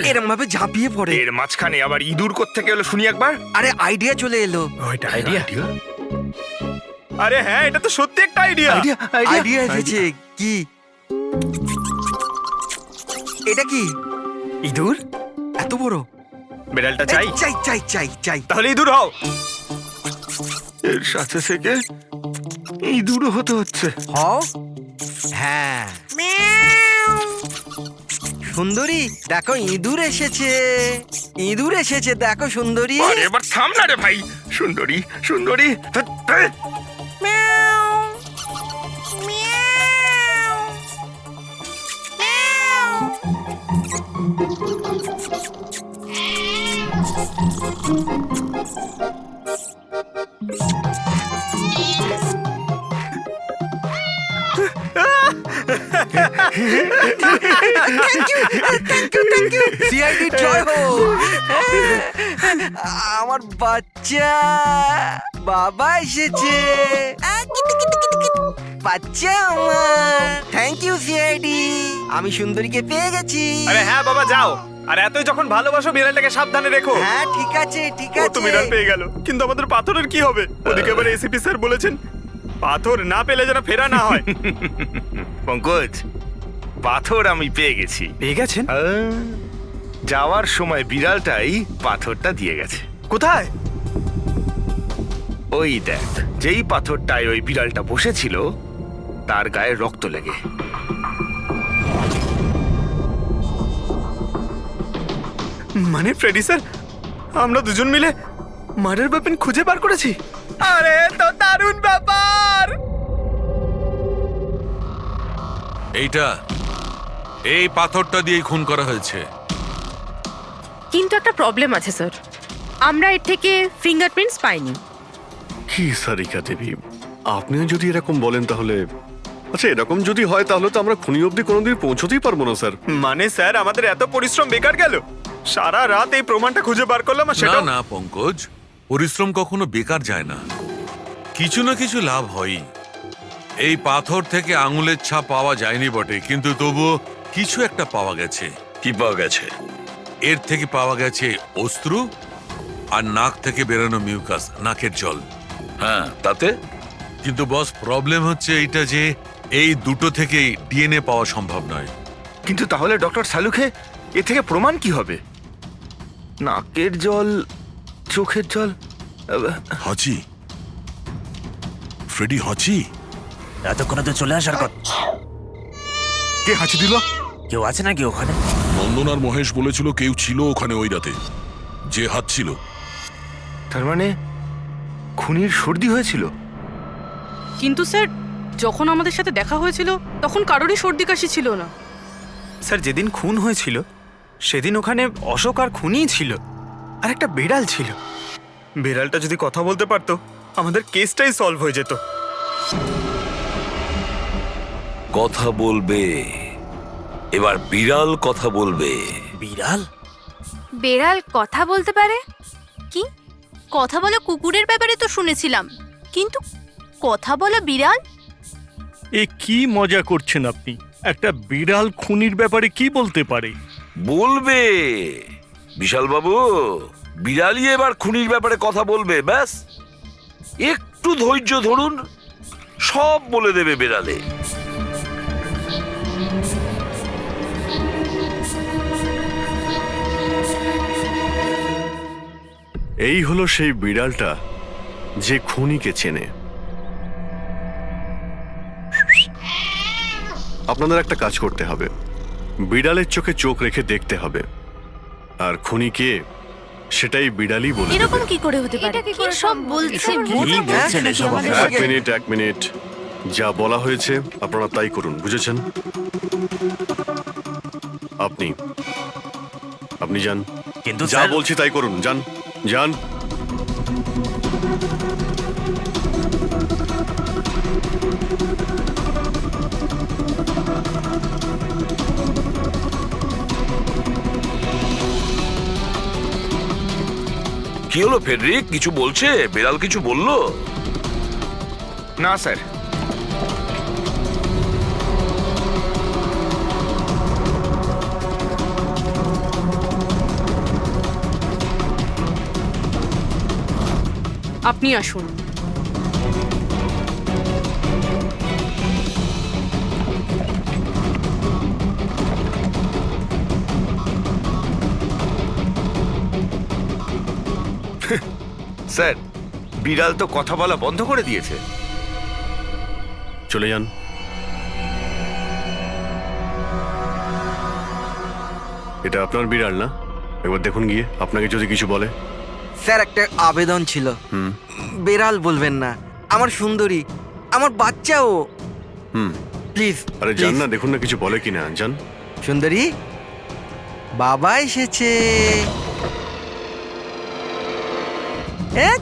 এরম ভাবে ঝাঁপিয়ে পড়ে। এর মাঝখানে আবার ইঁদুর কোত্থেকে এলো শুনি একবার। আরে আইডিয়া চলে এলো। ওইটা আইডিয়া? আরে হ্যাঁ, এটা তো সত্যি একটা আইডিয়া। আইডিয়া এসেছে। কি এটা? কি ইঁদুর এত বড়? বিড়ালটা চাই চাই চাই চাই চাই। তাহলে ইঁদুর হও। এর সাথে থেকে ইঁদুরও হতে হচ্ছে। হও। হ্যাঁ, সুন্দরী দেখো ইঁদুর এসেছে। ইঁদুর এসেছে, দেখো সুন্দরী। আরে এবার থাম না রে ভাই। সুন্দরী, সুন্দরী, সিআইডি জয় হোক। আমার বাচ্চা বাবা এসেছে। বাচ্চা আমার। থ্যাংক ইউ সিআইডি, আমি সুন্দরীকে পেয়ে গেছি। আরে হ্যাঁ বাবা, যাও। আর এতই যখন ভালোবাসো, বিড়ালটাকে সাবধানে রেখো। হ্যাঁ ঠিক আছে ঠিক ও তো আছে। বিড়াল পেয়ে গেল, কিন্তু আমাদের পাথরের কি হবে? ওদিকে আবার এসিপি স্যার বলেছেন পাথর না পেলে যেন ফেরা না হয়। পঙ্কজ, পাথর আমি পেয়ে গেছি। পেয়ে গেছেন? যাওয়ার সময় বিড়ালটাই পাথরটা দিয়ে গেছে। কোথায়? ওই দেখ, যেই পাথরটায় ওই বিড়ালটা বসেছিল তার গায়ে রক্ত লেগে। মানে ফ্রেডি স্যার, আমরা দুজন মিলে মার্ডার ওয়েপন খুঁজে বার করেছি। আরে তো দারুণ ব্যাপার। এই পাথরটা দিয়েই খুন করা হয়েছে। কিন্তু একটা প্রবলেম আছে স্যার, আমরা এর থেকে ফিঙ্গারপ্রিন্টস পাইনি। কি সারিকা দেবী, আপনিও যদি এরকম বলেন তাহলে আচ্ছা, এরকম যদি হয় তাহলে তো আমরা খুনি অবধি কোনোদিন পৌঁছতেই পারবো না স্যার। মানে স্যার, আমাদের এত পরিশ্রম বেকার গেল। সারা রাত এই প্রমাণটা খুঁজে বার করলাম, আর না সেটা না পঙ্কজ, পরিশ্রম কখনো বেকার যায় না, কিছু না কিছু লাভ হয়। এই পাথর থেকে আঙুলের ছাপ পাওয়া যায়নি বটে, কিন্তু তবুও কিছু একটা পাওয়া গেছে। কি পাওয়া গেছে? এর থেকে পাওয়া গেছে অস্ত্র আর নাক থেকে বেরোনো মিউকাস, নাকের জল। হ্যাঁ, তাতে? কিন্তু বস, প্রবলেম হচ্ছে এইটা যে এই দুটো থেকেই ডিএনএ পাওয়া সম্ভব নয়। কিন্তু তাহলে ডক্টর সালুখে এ থেকে প্রমাণ কি হবে? নাকের জল, চোখের জল। হাঁচি, ফ্রেডি হাঁচি। এতক্ষণে তো চলে আসার কথা। কে হাঁচি দিল? কেউ আছে নাকি ওখানে? নন্দন আর মহেশ বলেছিল কেউ ছিল ওখানে ওই রাতে, যে হাঁচছিল। তার মানে খুনির সর্দি হয়েছিল। কিন্তু স্যার, যখন আমাদের সাথে দেখা হয়েছিল তখন কারোরই সর্দি কাশি ছিল না। স্যার, যেদিন খুন হয়েছিল সেদিন ওখানে অশোক আর খুনিই ছিল, আর একটা বিড়াল ছিল। বিড়ালটা যদি কথা বলতে পারতো, আমাদের কেসটাই সলভ হয়ে যেত। কথা বলবে, এবার বিড়াল কথা বলবে। বিড়াল? বেড়াল কথা বলতে পারে? কি কথা বলা কুকুরের ব্যাপারে তো শুনেছিলাম, কিন্তু কথা বলা বিড়াল? এ কি মজা করছেন আপনি? একটা বিড়াল খুনির ব্যাপারে কি বলতে পারে? বলবে বিশাল বাবু, বিড়ালই এবার খুনির ব্যাপারে কথা বলবে। ব্যাস একটু ধৈর্য ধরুন, সব বলে দেবে বিড়ালে। এই হলো সেই বিড়ালটা যে খুনিকে চেনে। আপনাদের একটা কাজ করতে হবে, বিড়ালের চোখে চোখ রেখে দেখতে হবে, আর খুনিকে সেটাই বিড়ালই বলে দেবে। এরকম কি করে হতে পারে? কি সব বলছে? এক মিনিট, যা বলা হয়েছে আপনারা তাই করুন, বুঝেছেন? আপনি যান, কিন্তু যা বলছি তাই করুন, যান যান। কি হলো ফেডরিক, কিছু বলছে? বিড়াল কিছু বললো? না স্যার। আপনি আসুন। স্যার, বিড়াল তো কথা বলা বন্ধ করে দিয়েছে। চলে যান। এটা আপনার বিড়াল না? একবার দেখুন গিয়ে, আপনাকে যদি কিছু বলে। স্যার, একটা আবেদন ছিল। বেড়াল বলবেন না, আমার সুন্দরী, আমার বাচ্চাও। প্লিজ। আরে যান না, দেখুন না কিছু বলে কিনা, যান। সুন্দরী, বাবা এসেছে।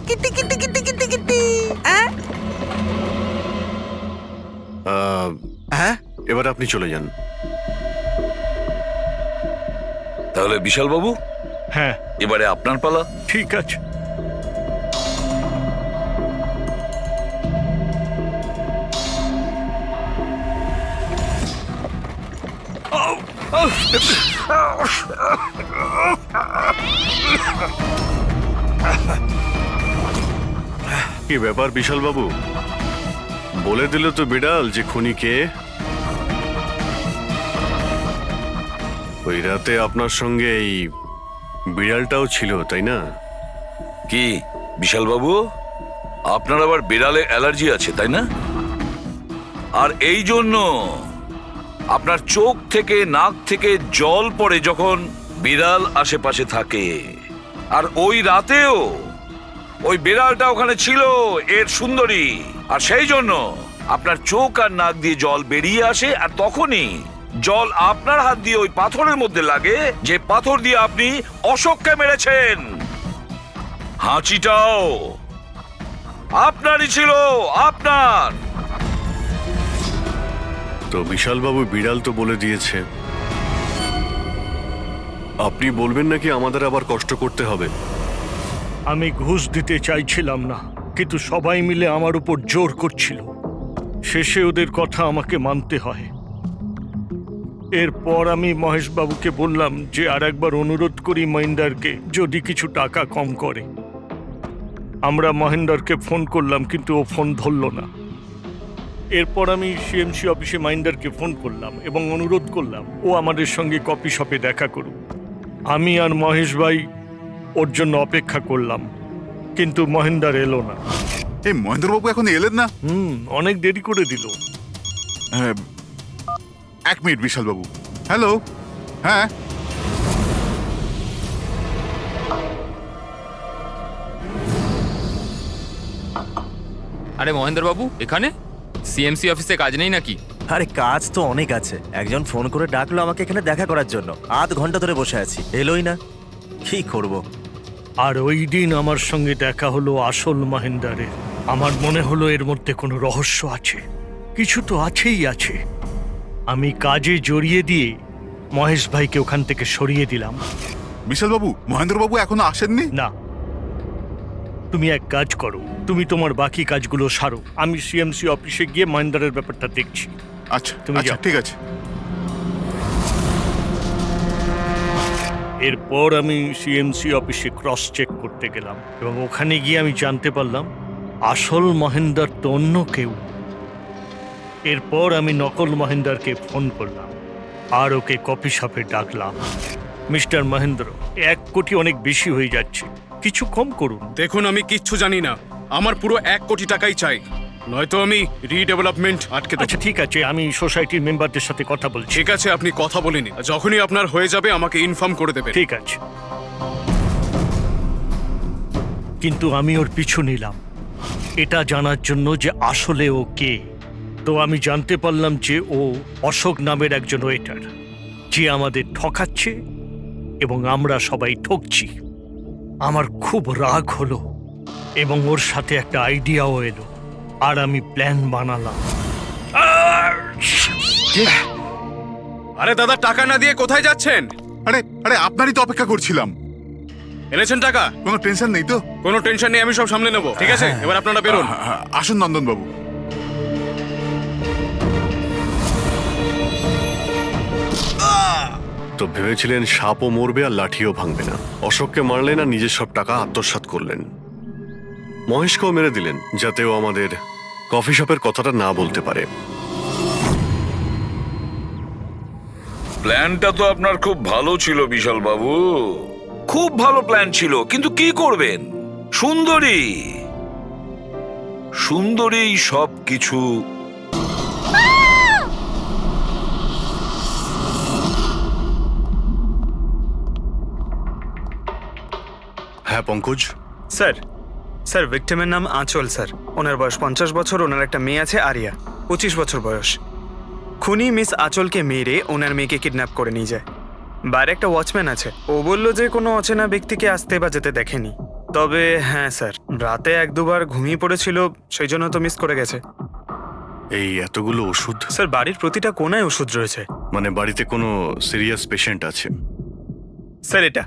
Kitty Kitty Kitty Kitty Kitty. হ্যাঁ, এবার আপনি চলে যান। তাহলে বিশাল বাবু, হ্যাঁ, এবারে আপনার পালা। ঠিক আছে। কি ব্যাপার বিশাল বাবু, বলে দিল তো বিড়াল যে খুনি কে? ওই রাতে আপনার সঙ্গে এই বিড়ালটাও ছিল, তাই না? কি বিশাল বাবু, আপনার আবার বিড়ালে অ্যালার্জি আছে, তাই না? আর এই জন্য আপনার চোখ থেকে নাক থেকে জল পড়ে যখন বিড়াল আশেপাশে থাকে। আর ওই রাতেও ওই বিড়ালটা ওখানে ছিল, এর সুন্দরী, আর সেই জন্য আপনার চোখ আর নাক দিয়ে জল বেরিয়ে আসে, আর তখনই জল আপনার হাত দিয়ে ওই পাথরের মধ্যে লাগে, যে পাথর দিয়ে আপনি অশোককে মেরেছেন। হাঁচিটাও আপনারই ছিল, আপনার। তো বিশাল বাবু, বিড়াল তো বলে দিয়েছে, আপনি বলবেন নাকি আমাদের আবার কষ্ট করতে হবে? আমি ঘুষ দিতে চাইছিলাম না, কিন্তু সবাই মিলে আমার উপর জোর করছিল। শেষে ওদের কথা আমাকে মানতে হয়। এরপর আমি মহেশবাবুকে বললাম যে আর একবার অনুরোধ করি মহিন্দারকে, যদি কিছু টাকা কম করে। আমরা মহেন্দারকে ফোন করলাম, কিন্তু ও ফোন ধরল না। এরপর আমি সিএমসি অফিসে মহেন্দারকে ফোন করলাম এবং অনুরোধ করলাম ও আমাদের সঙ্গে কফি শপে দেখা করুক। আমি আর মহেশ ভাই ওর জন্য অপেক্ষা করলাম, কিন্তু মহেন্দার এলো না। এই মহেন্দ্রবাবু এখন এলেন না? অনেক দেরি করে দিল। এক মিনিট বিশাল বাবু। হ্যালো, হ্যাঁ, আরে মহেন্দ্র বাবু, এখানে সিএমসি অফিসে কাজ নেই নাকি? আরে কাজ তো অনেক আছে। একজন ফোন করে ডাকলো আমাকে এখানে দেখা করার জন্য, আধ ঘন্টা ধরে বসে আছি, এলোই না। কি করব? আর ওই দিন আমার সঙ্গে দেখা হলো আসল মহেন্দারের। আমার মনে হলো এর মধ্যে কোনো রহস্য আছে, কিছু তো আছেই আছে। আমি কাজে জড়িয়ে দিয়ে মহেশ ভাইকে ওখান থেকে সরিয়ে দিলাম। বিশালবাবু, মহেন্দ্রবাবু এখনো আসেননি? না, তুমি এক কাজ করো, তুমি তোমার বাকি কাজগুলো সারো, আমি সিএমসি অফিসে গিয়ে মহেন্দারের ব্যাপারটা দেখছি। আচ্ছা, তুমি আচ্ছা, যাও। ঠিক আছে। এরপর আমি সিএমসি অফিসে ক্রস চেক করতে গেলাম এবং ওখানে গিয়ে আমি জানতে পারলাম আসল মহেন্দার তো অন্য কেউ। এরপর আমি নকল মহেন্দারকে ফোন করলাম আর ওকে কফি শপে ডাকলাম। মিস্টার মহেন্দ্র, 1 কোটি অনেক বেশি হয়ে যাচ্ছে, কিছু কম করুন। দেখুন, আমি কিচ্ছু জানি না, আমার পুরো 1 কোটি টাকাই চাই, নয়তো আমি রিডেভেলপমেন্ট আটকে দেব। আচ্ছা ঠিক আছে, আমি সোসাইটির মেম্বারদের সাথে কথা বলছি। ঠিক আছে, আপনি কথা বলে নিন, যখনই আপনার হয়ে যাবে আমাকে ইনফর্ম করে দেবেন। ঠিক আছে, কিন্তু আমি ওর পিছু নিলাম এটা জানার জন্য যে আসলে ও কে। তো আমি জানতে পারলাম যে ও অশোক নামের একজন ওয়েটার, যে আমাদের ঠকাচ্ছে এবং আমরা সবাই ঠকছি। আমার খুব রাগ হলো এবং ওর সাথে একটা আইডিয়াও এলো আর আমি প্ল্যান বানালাম। আরে দাদা, টাকা না দিয়ে কোথায় যাচ্ছেন? আরে আরে, আপনারই তো অপেক্ষা করছিলাম। এনেছেন টাকা? কোনো টেনশন নেই তো? কোনো টেনশন নেই, আমি সব সামলে নেব। ঠিক আছে, এবার আপনারা বেরোন। আসুন নন্দনবাবু। তো ভেবেছিলেন সাপও মরবে আর লাঠিও ভাঙবে না। অশোককে মারলেন আর নিজের সব টাকা আত্মসাৎ করলেন। মহেশকেও মেরে দিলেন যাতে ও আমাদের কফি শপের কথাটা না বলতে পারে। প্ল্যানটা তো আপনার খুব ভালো ছিল বিশাল বাবু, খুব ভালো প্ল্যান ছিল, কিন্তু কি করবেন? সুন্দরী সুন্দরী সব কিছু। হ্যাঁ পঙ্কজ। স্যার, স্যার ভিক্টিমের নাম আঁচল স্যার। ওনার বয়স 50 বছর, ওনার একটা মেয়ে আছে আরিয়া, 25 বছর বয়স। খুনি মিস আঁচলকে মেরে ওনার মেয়েকে কিডন্যাপ করে নিয়ে যায়। বাইরে একটা ওয়াচম্যান আছে, ও বলল যে কোনো অচেনা ব্যক্তিকে আসতে বা যেতে দেখেনি। তবে হ্যাঁ স্যার, রাতে 1-2 বার ঘুমিয়ে পড়েছিল, সেই জন্য তো মিস করে গেছে। এই এতগুলো ওষুধ? স্যার বাড়ির প্রতিটা কোনায় ওষুধ রয়েছে। মানে বাড়িতে কোনো সিরিয়াস পেশেন্ট আছে? স্যার এটা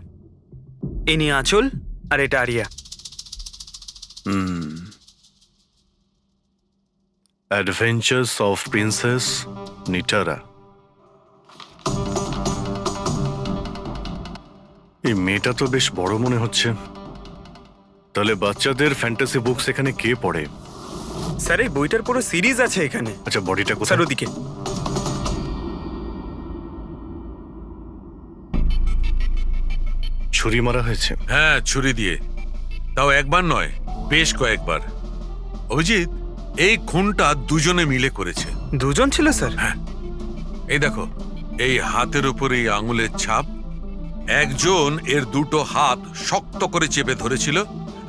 ইনি আঁচল আর এটা Aria. Adventures of princess Nitara. এই মেয়েটা তো বেশ বড় মনে হচ্ছে। তাহলে বাচ্চাদের ফ্যান্টাসি বুকস এখানে কে পড়ে? স্যার এই বইটার পুরো সিরিজ আছে এখানে। আচ্ছা, বডিটা কোথায়? স্যার ওদিকে। ছুরি মারা হয়েছে? হ্যাঁ, ছুরি দিয়ে। তাও একবার নয়, বেশ কয়েকবার। অভিজিৎ, এই খুনটা দুজনে মিলে করেছে। দুজন ছিল স্যার? হ্যাঁ, এই দেখো, এই হাতের উপর এই আঙুলের ছাপ। একজন এর দুটো হাত শক্ত করে চেপে ধরেছিল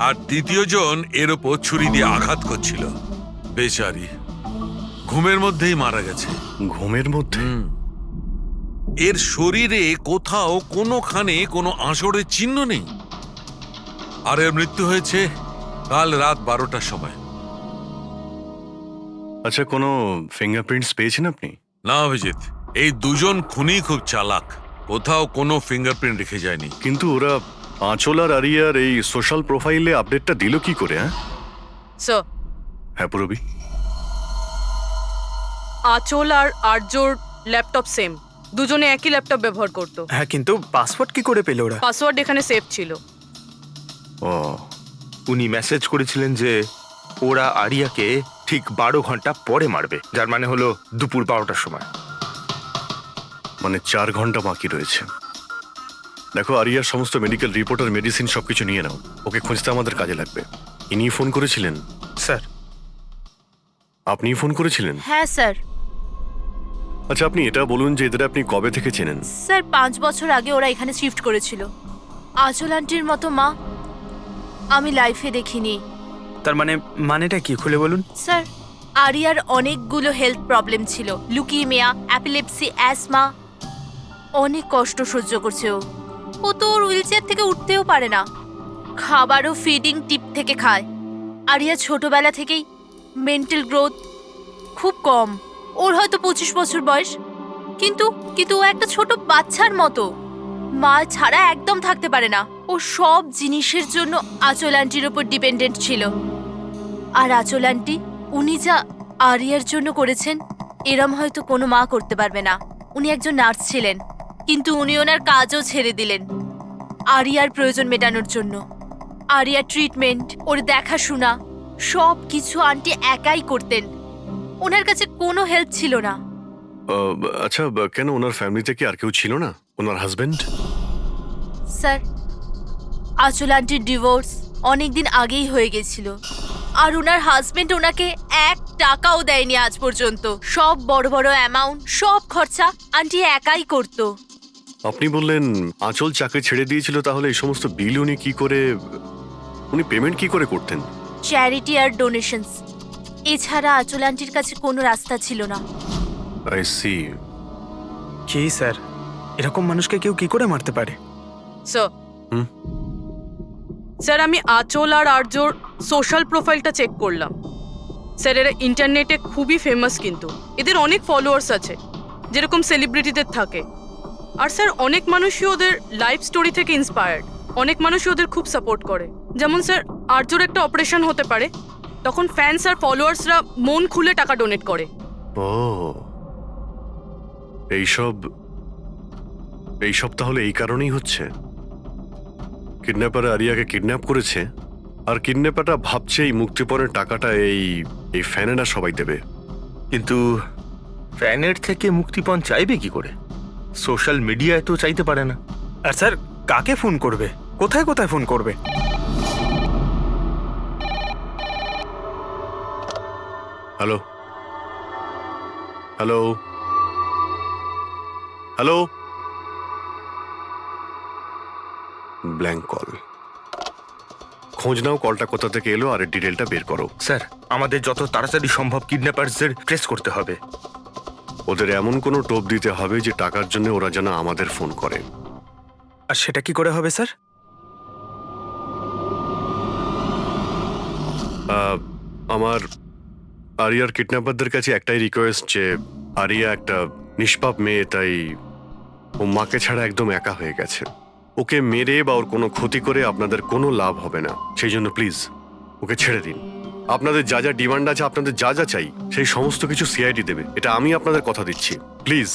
আর দ্বিতীয় জন এর উপর ছুরি দিয়ে আঘাত করছিল। বেচারি ঘুমের মধ্যেই মারা গেছে। ঘুমের মধ্যে? এর শরীরে কোথাও কোনোখানে কোনো আঁচড়ের চিহ্ন নেই। আর এর মৃত্যু হয়েছে কাল রাত 12টার সময়। আচ্ছা, কোনো ফিঙ্গারপ্রিন্টস পেয়েছেন আপনি? না অভিজিৎ, এই দুজন খুনি খুব চালাক, কোথাও কোনো ফিঙ্গারপ্রিন্ট রেখে যায়নি। কিন্তু ওরা আঁচল আর আরিয়ার এই সোশ্যাল প্রোফাইলে আপডেটটা দিল কি করে? স্যার, হ্যাঁ পুরবি। আঁচল আর আর্যর ল্যাপটপ সেম, দুজনে একই ল্যাপটপ ব্যবহার করতো। হ্যাঁ, কিন্তু পাসওয়ার্ড কি করে পেল ওরা? পাসওয়ার্ড এখানে সেভ ছিল। ও, উনি মেসেজ করেছিলেন যে ওরা আরিয়াকে ঠিক 12 ঘন্টা পরে মারবে, যার মানে হলো দুপুর 12টার সময়। মানে 4 ঘন্টা বাকি রয়েছে। দেখো, আরিয়ার সমস্ত মেডিকেল রিপোর্ট আর মেডিসিন সবকিছু নিয়ে নাও, ওকে খুঁজতে আমাদের কাজে লাগবে। ইনি ফোন করেছিলেন? স্যার। আপনি ফোন করেছিলেন? হ্যাঁ স্যার। আচ্ছা, আপনি এটা বলুন যে এদের আপনি কবে থেকে চেনেন? স্যার 5 বছর আগে ওরা এখানে শিফট করেছিল। আঁচল আন্টির মতো মা আমি লাইফে দেখিনি। তার মানেটা কি, খুলে বলুন। স্যার, আরিয়ার অনেকগুলো হেলথ প্রবলেম ছিল, লুকিমিয়া, অ্যাপিলেপসি, অ্যাসমা। অনেক কষ্ট সহ্য করছে ও তো ওর হুইলচেয়ার থেকে উঠতেও পারে না। খাবারও ফিডিং টিপ থেকে খায়। আরিয়া ছোটবেলা থেকেই মেন্টাল গ্রোথ খুব কম। ওর হয়তো 25 বছর বয়স, কিন্তু ও একটা ছোট বাচ্চার মতো। মা ছাড়া একদম থাকতে পারে না। ও সব জিনিসের জন্য আঁচল আন্টির ওপর ডিপেন্ডেন্ট ছিল। আর আঁচল আন্টি উনি যা আরিয়ার জন্য করেছেন এরম হয়তো কোনো মা করতে পারবে না। উনি একজন নার্স ছিলেন, কিন্তু উনি ওনার কাজও ছেড়ে দিলেন আরিয়ার প্রয়োজন মেটানোর জন্য। আরিয়ার ট্রিটমেন্ট, ওর দেখাশোনা সব কিছু আন্টি একাই করতেন। ওনার কাছে কোনো হেল্প ছিল না। আচ্ছা, কেন ওনার ফ্যামিলিতে কি আর কেউ ছিল না? ওনার হাজবেন্ড? স্যার, আঁচল আন্টির ডিভোর্স অনেকদিন আগেই হয়ে গেছিল, আর ওনার হাজবেন্ড ওনাকে 1 টাকাও দেয়নি আজ পর্যন্ত। সব বড় বড় অ্যামাউন্ট, সব খরচা আন্টি একাই করত। আপনি বললেন আঁচল চাকরি ছেড়ে দিয়েছিল, তাহলে এই সমস্ত বিল উনি পেমেন্ট কি করে করতেন? চ্যারিটি আর ডোনেশনস, এছাড়া আঁচল আন্টির কাছে কোনো রাস্তা ছিল না। I C. কি স্যার, এরকম মানুষকে কেউ কি করে মারতে পারে? স্যার, স্যার আমি আঁচল আর আর্যর সোশ্যাল প্রোফাইলটা চেক করলাম। স্যার এরা ইন্টারনেটে খুবই ফেমাস, কিন্তু এদের অনেক ফলোয়ার্স আছে যেরকম সেলিব্রিটিদের থাকে। আর স্যার অনেক মানুষই ওদের লাইফ স্টোরি থেকে ইন্সপায়ার্ড। অনেক মানুষই ওদের খুব সাপোর্ট করে। যেমন স্যার আর্যর একটা অপারেশন হতে পারে, তখন ফ্যান্স আর ফলোয়ার্সরা মন খুলে টাকা ডোনেট করে। ও, এইসব তাহলে এই কারণেই হচ্ছে। কিডন্যাপার আরিয়াকে কিডন্যাপ করেছে, আর কিডন্যাপারটা ভাবছে এই মুক্তিপণের টাকাটা এই ফ্যানেরা সবাই দেবে। কিন্তু ফ্যানের থেকে মুক্তিপণ চাইবে কি করে? সোশ্যাল মিডিয়ায় তো চাইতে পারে না। আর স্যার কাকে ফোন করবে, কোথায় কোথায় ফোন করবে? Hello hello hello, blank call. খোঁজ নাও কলটা কোথা থেকে এলো আর ডিটেলটা বের করো। স্যার, আমাদের যত তাড়াতাড়ি সম্ভব কিডন্যাপারদের ট্রেস করতে হবে। ওদের এমন কোনো টোপ দিতে হবে যে টাকার জন্য ওরা যেন আমাদের ফোন করে। আর সেটা কি করে হবে স্যার? আমার আরিয়ার কিডন্যাপারদের কাছে একটাই রিকোয়েস্ট যে আরিয়া একটা নিষ্পাপ মেয়ে, তাই ও মাকে ছাড়া একদম একা হয়ে গেছে। ওকে মেরে বা ওর কোনো ক্ষতি করে আপনাদের কোনো লাভ হবে না। সেই জন্য প্লিজ ওকে ছেড়ে দিন। আপনাদের যা যা ডিমান্ড আছে, আপনাদের যা যা চাই, সেই সমস্ত কিছু সিআইডি দেবে, এটা আমি আপনাদের কথা দিচ্ছি। প্লিজ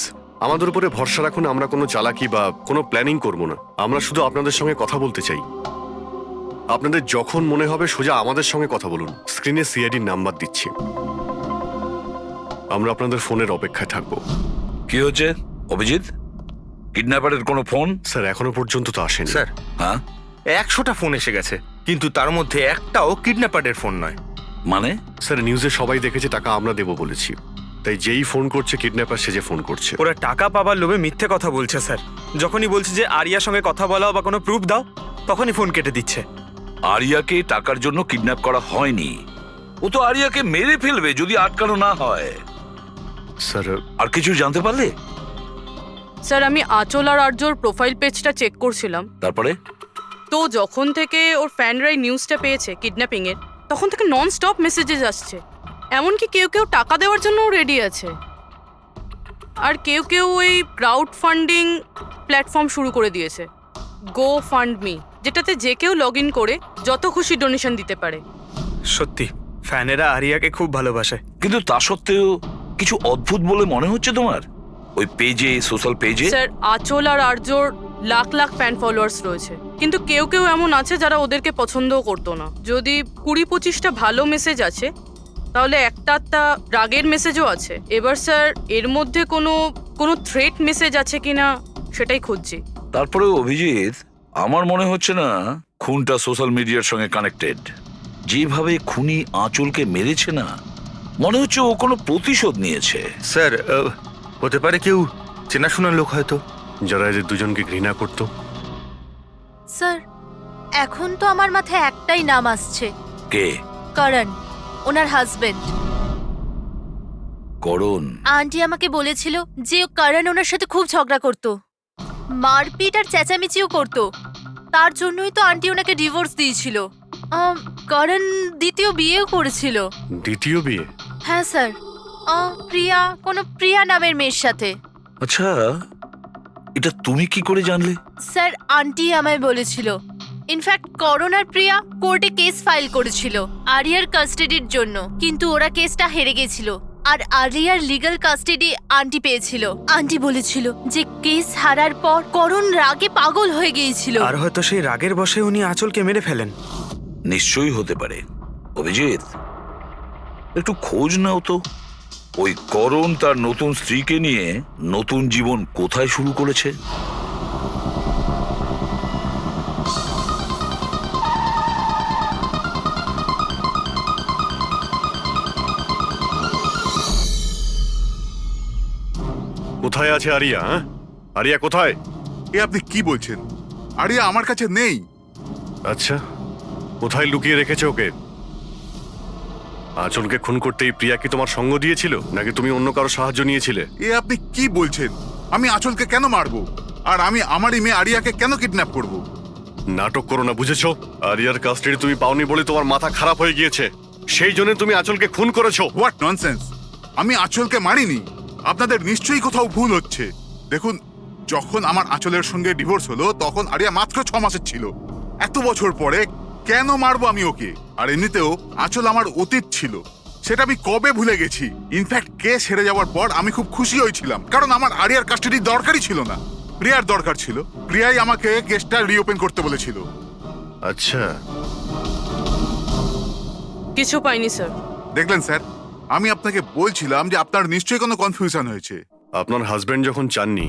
আমাদের উপরে ভরসা রাখুন। আমরা কোনো চালাকি বা কোনো প্ল্যানিং করব না। আমরা শুধু আপনাদের সঙ্গে কথা বলতে চাই। আপনাদের যখন মনে হবে সোজা আমাদের সঙ্গে কথা বলুন। স্ক্রিনে সিআইডির নাম্বার দিচ্ছি। আমরা আপনাদের ফোনের অপেক্ষায় থাকবো। কি হচ্ছে অভিজিৎ? কিডন্যাপারের কোনো ফোন? স্যার এখনো পর্যন্ত তো আসেনি। স্যার, হ্যাঁ 100টা ফোন এসে গেছে, কিন্তু তার মধ্যে একটাও কিডন্যাপারের ফোন নয়। মানে? স্যার নিউজে সবাই দেখেছে টাকা আমরা দেবো বলেছি, তাই যেই ফোন করছে কিডন্যাপার সেজে ফোন করছে। ওরা টাকা পাবার লোভে মিথ্যে কথা বলছে স্যার। যখনই বলছে যে আরিয়ার সঙ্গে কথা বলাও বা কোনো প্রুফ দাও, তখনই ফোন কেটে দিচ্ছে। আরিয়াকে টাকার জন্য কিডন্যাপ করা হয়নি। ও তো আরিয়াকে মেরে ফেলবে যদি আটকানো না হয়। স্যার আর কিছু জানতে পারলে? স্যার আমি আঁচল আর আর্যর প্রোফাইল পেজটা চেক করছিলাম। তারপরে? তো যখন থেকে ওর ফ্যানরাই নিউজটা পেয়েছে কিডন্যাপিং এর, তখন থেকে নন স্টপ মেসেজেস আসছে। এমনকি কেউ কেউ টাকা দেওয়ার জন্যও রেডি আছে, আর কেউ কেউ ওই ক্রাউড ফান্ডিং প্ল্যাটফর্ম শুরু করে দিয়েছে, গো ফান্ড মি, যেটাতে যে কেউ লগ ইন করে যত খুশি ডোনেশন দিতে পারে। সত্যি ফ্যানেরা আরিয়াকে খুব ভালোবাসে। কিন্তু তা সত্ত্বেও কিছু অদ্ভুত বলে মনে হচ্ছে তোমার ওই পেজে, সোশ্যাল পেজে? স্যার আঁচল আর আর্যর লাখ লাখ ফ্যান ফলোয়ার্স রয়েছে, কিন্তু কেউ কেউ এমন আছে যারা ওদেরকে পছন্দও করতো না। যদি 20-25টা ভালো মেসেজ আছে, তাহলে একটা রাগের মেসেজও আছে। এবার স্যার এর মধ্যে কোনো থ্রেট মেসেজ আছে কিনা সেটাই খুঁজছি। তারপরে অভিজিৎ, আমার মনে হচ্ছে না খুনটা সোশ্যাল মিডিয়ার সঙ্গে কানেক্টেড। যেভাবে খুনি আঁচলকে মেরেছে না, মনে হচ্ছে ও কোনো প্রতিশোধ নিয়েছে। স্যার, হতে পারে কেউ চেনাশোনা লোক হয়তো, যারা এদের দুজনকে ঘৃণা করতো। স্যার এখন তো আমার মাথায় একটাই নাম আসছে। কে? করণ, ওনার হাজবেন্ড। করণ? আন্টি আমাকে বলেছিল যে করণ ওনার সাথে খুব ঝগড়া করত, মারপিট আর চেঁচামেচিও করত। তার জন্যই তো আন্টি ওনাকে ডিভোর্স দিয়েছিল। করণ দ্বিতীয় বিয়েও করেছিল। দ্বিতীয় বিয়ে? হ্যাঁ স্যার, প্রিয়া নামের মেয়ের সাথে। আচ্ছা, এটা তুমি কি করে জানলে? স্যার আন্টি আমায় বলেছিল। ইনফ্যাক্ট করণ আর প্রিয়া কোর্টে কেস ফাইল করেছিল আরিয়ার কাস্টাডির জন্য, কিন্তু ওরা কেসটা হেরে গেছিল আর আরিয়ার লিগ্যাল কাস্টাডি আন্টি পেয়েছিল। আন্টি বলেছিল যে কেস হারার পর করণ রাগে পাগল হয়ে গিয়েছিল। আর হয়তো সেই রাগের বশে উনি আঁচলকে মেরে ফেলেন। নিশ্চয়ই হতে পারে। অভিজিৎ, একটু খোঁজ নাও তো, ওই করণ তার নতুন স্ত্রীকে নিয়ে নতুন জীবন কোথায় শুরু করেছে। কোথায় আছে আরিয়া? হ্যাঁ, আরিয়া কোথায়? এ আপনি কি বলছেন? আরিয়া আমার কাছে নেই। আচ্ছা, কোথায় লুকিয়ে রেখেছে ওকে? আঁচলকে খুন করতেই প্রিয়া কি তোমার সঙ্গ দিয়েছিল, নাকি তুমি অন্য কারো সাহায্য নিয়েছিলে? এ আপনি কি বলছেন? আমি আঁচলকে কেন মারবো? আর আমি আমারই মেয়ে আরিয়াকে কেন কিডন্যাপ করব? নাটক করো না, বুঝেছো? আরিয়ার কাস্টাডি তুমি পাওনি বলে তোমার মাথা খারাপ হয়ে গিয়েছে, সেই জন্য তুমি আঁচলকে খুন করেছো। What nonsense! আমি আঁচলকে মারিনি। আপনাদের নিশ্চয়ই কোথাও ভুল হচ্ছে। দেখুন, যখন আমার আঁচলের সঙ্গে ডিভোর্স হলো তখন আরিয়া মাত্র 6 মাসের ছিল। এত বছর পরে কেন মারবো আমি ওকে? আর এমনিতেও আঁচল আমার অতীত ছিল, সেটা আমি কবে ভুলে গেছি। ইনফ্যাক্ট কেস হেরে যাওয়ার পর আমি খুব খুশি হয়েছিলাম, কারণ আমার আরিয়ার কাস্টাডির দরকারই ছিল না, প্রিয়ার দরকার ছিল। প্রিয়াই আমাকে কেসটা রিওপেন করতে বলেছিল। আচ্ছা, কিছু পাইনি স্যার। দেখলেন স্যার, আমি আপনাকে বলছিলাম যে আপনার নিশ্চয়ই কোনো কনফিউশন হয়েছে। আপনার হাজবেন্ড যখন চাননি,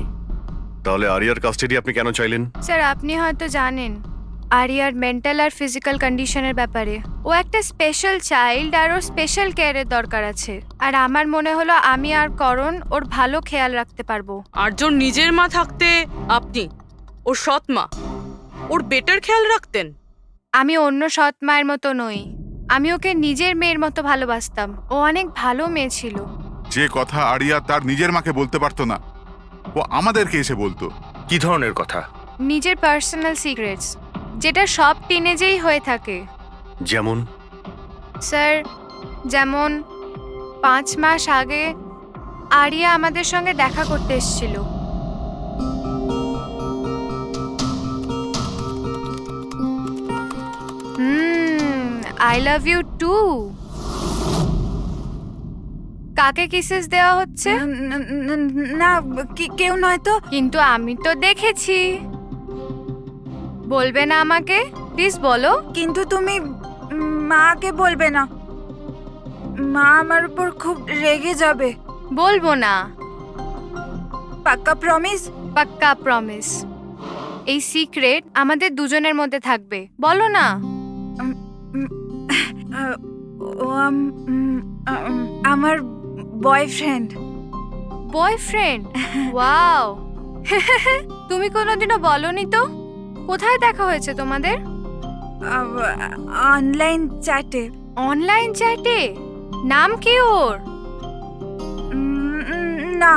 তাহলে আরিয়ার কাস্টাডি আপনি কেন চাইলেন? স্যার আপনি হয়তো জানেন আরিয়ার মেন্টাল আর ফিজিক্যাল কন্ডিশনের ব্যাপারে। ও একটা স্পেশাল চাইল্ড আর ওর স্পেশাল কেয়ারের দরকার আছে। আর আমার মনে হলো আমি আর করণ ওর ভালো খেয়াল রাখতে পারবো। আর্যর নিজের মা থাকতে আপনি ওর সৎ মা, ওর বেটার খেয়াল রাখতেন। আমি অন্য সৎ মায়ের মতো নই, আমি ওকে নিজের মেয়ের মতো ভালোবাসতাম। ও অনেক ভালো মেয়ে ছিল। যে কথা আরিয়া তার নিজের মাকে বলতে পারতো না, ও আমাদেরকে এসে বলতো। কি ধরনের কথা? নিজের পার্সোনাল সিক্রেটস, যেটা সব টিনেজেই হয়ে থাকে। যেমন? স্যার, যেমন 5 মাস আগে আরিয়া আমাদের সঙ্গে দেখা করতে এসেছিল। I love you too. কাকে কিসেস দেওয়া হচ্ছে? না, কেউ নয় তো। কিন্তু আমি তো দেখেছি। বলবে না আমাকে? প্লিজ বলো। কিন্তু তুমি মাকে বলবে না, মা আমার উপর খুব রেগে যাবে। বলবো না। পাক্কা প্রমিস? পাক্কা প্রমিস। এই সিক্রেট আমাদের দুজনের মধ্যে থাকবে। বলো না। ও আমার বয়ফ্রেন্ড। বয়ফ্রেন্ড? ওয়াও। তুমি কোনোদিনও বলনি তো। কোথায় দেখা হয়েছে তোমাদের? অনলাইন চ্যাটে। অনলাইন চ্যাটে? নাম কি ওর? না,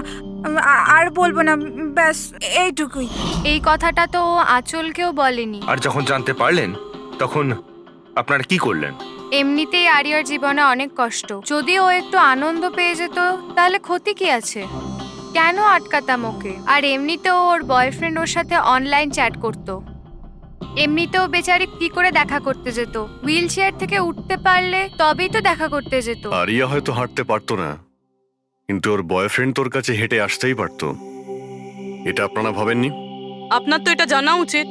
আর বলবো না, ব্যাস এইটুকুই। এই কথাটা তো ও আঁচলকেও বলেনি। আর যখন জানতে পারলেন তখন আপনারা কি করলেন? এমনিতেই আরিয়ার জীবনে অনেক কষ্ট, যদি ও একটু আনন্দ পেয়ে যেত তাহলে ক্ষতি কি আছে? কেন আটকাতাম ওকে? আর এমনিতেও ওর বয়ফ্রেন্ড ওর সাথে অনলাইন চ্যাট করতো। এমনিতেও বেচারি কি করে দেখা করতে যেত? হুইল চেয়ার থেকে উঠতে পারলে তবেই তো দেখা করতে যেত। আরিয়া হয়তো হাঁটতে পারতো না, কিন্তু ওর বয়ফ্রেন্ড তোর কাছে হেঁটে আসতেই পারতো। এটা আপনারা ভাবেননি? আপনার তো এটা জানা উচিত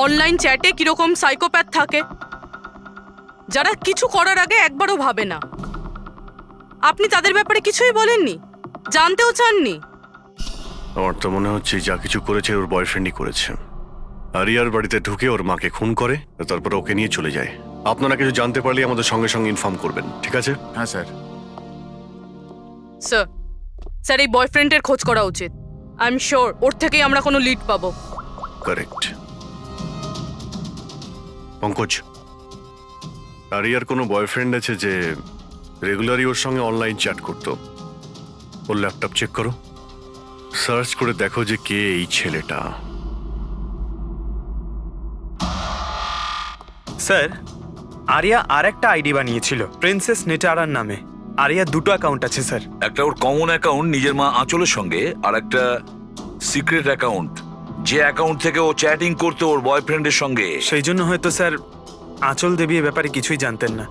অনলাইন চ্যাটে কিরকম সাইকোপ্যাথ থাকে, যারা কিছু করার আগে একবারও ভাবে না। আপনি তাদের ব্যাপারে কিছুই বলেননি, জানতেও চাননি। আমার তো মনে হচ্ছে যা কিছু করেছে ওর বয়ফ্রেন্ডই করেছে। আরিয়ার বাড়িতে ঢুকে ওর মাকে খুন করে, তারপর ওকে নিয়ে চলে যায়। আপনারা কিছু জানতে পারলে আমাদের সঙ্গে সঙ্গে ইনফর্ম করবেন, ঠিক আছে? হ্যাঁ স্যার। স্যার, স্যার এই বয়ফ্রেন্ডের খোঁজ করা উচিত। আই এম শিওর ওর থেকেই আমরা কোনো লিড পাবো। কারেক্ট। পঙ্কজ, আরিয়ার কোনো বয়ফ্রেন্ড আছে যে রেগুলারই ওর সঙ্গে অনলাইন চ্যাট করতো? ওর ল্যাপটপ চেক করো, সার্চ করে দেখো যে কে এই ছেলেটা। স্যার, আরিয়া আর একটা আইডি বানিয়েছিল প্রিন্সেস নেটারার নামে। আরিয়া 2টো অ্যাকাউন্ট আছে স্যার। একটা ওর কমন অ্যাকাউন্ট নিজের মা আঁচলের সঙ্গে, আর একটা সিক্রেট অ্যাকাউন্ট যে অ্যাকাউন্ট থেকে ও চ্যাটিং করতো ওর বয়ফ্রেন্ডের সঙ্গে। সেই জন্য হয়তো স্যার আঁচল দেবী এ ব্যাপারে কিছুই জানতেন না।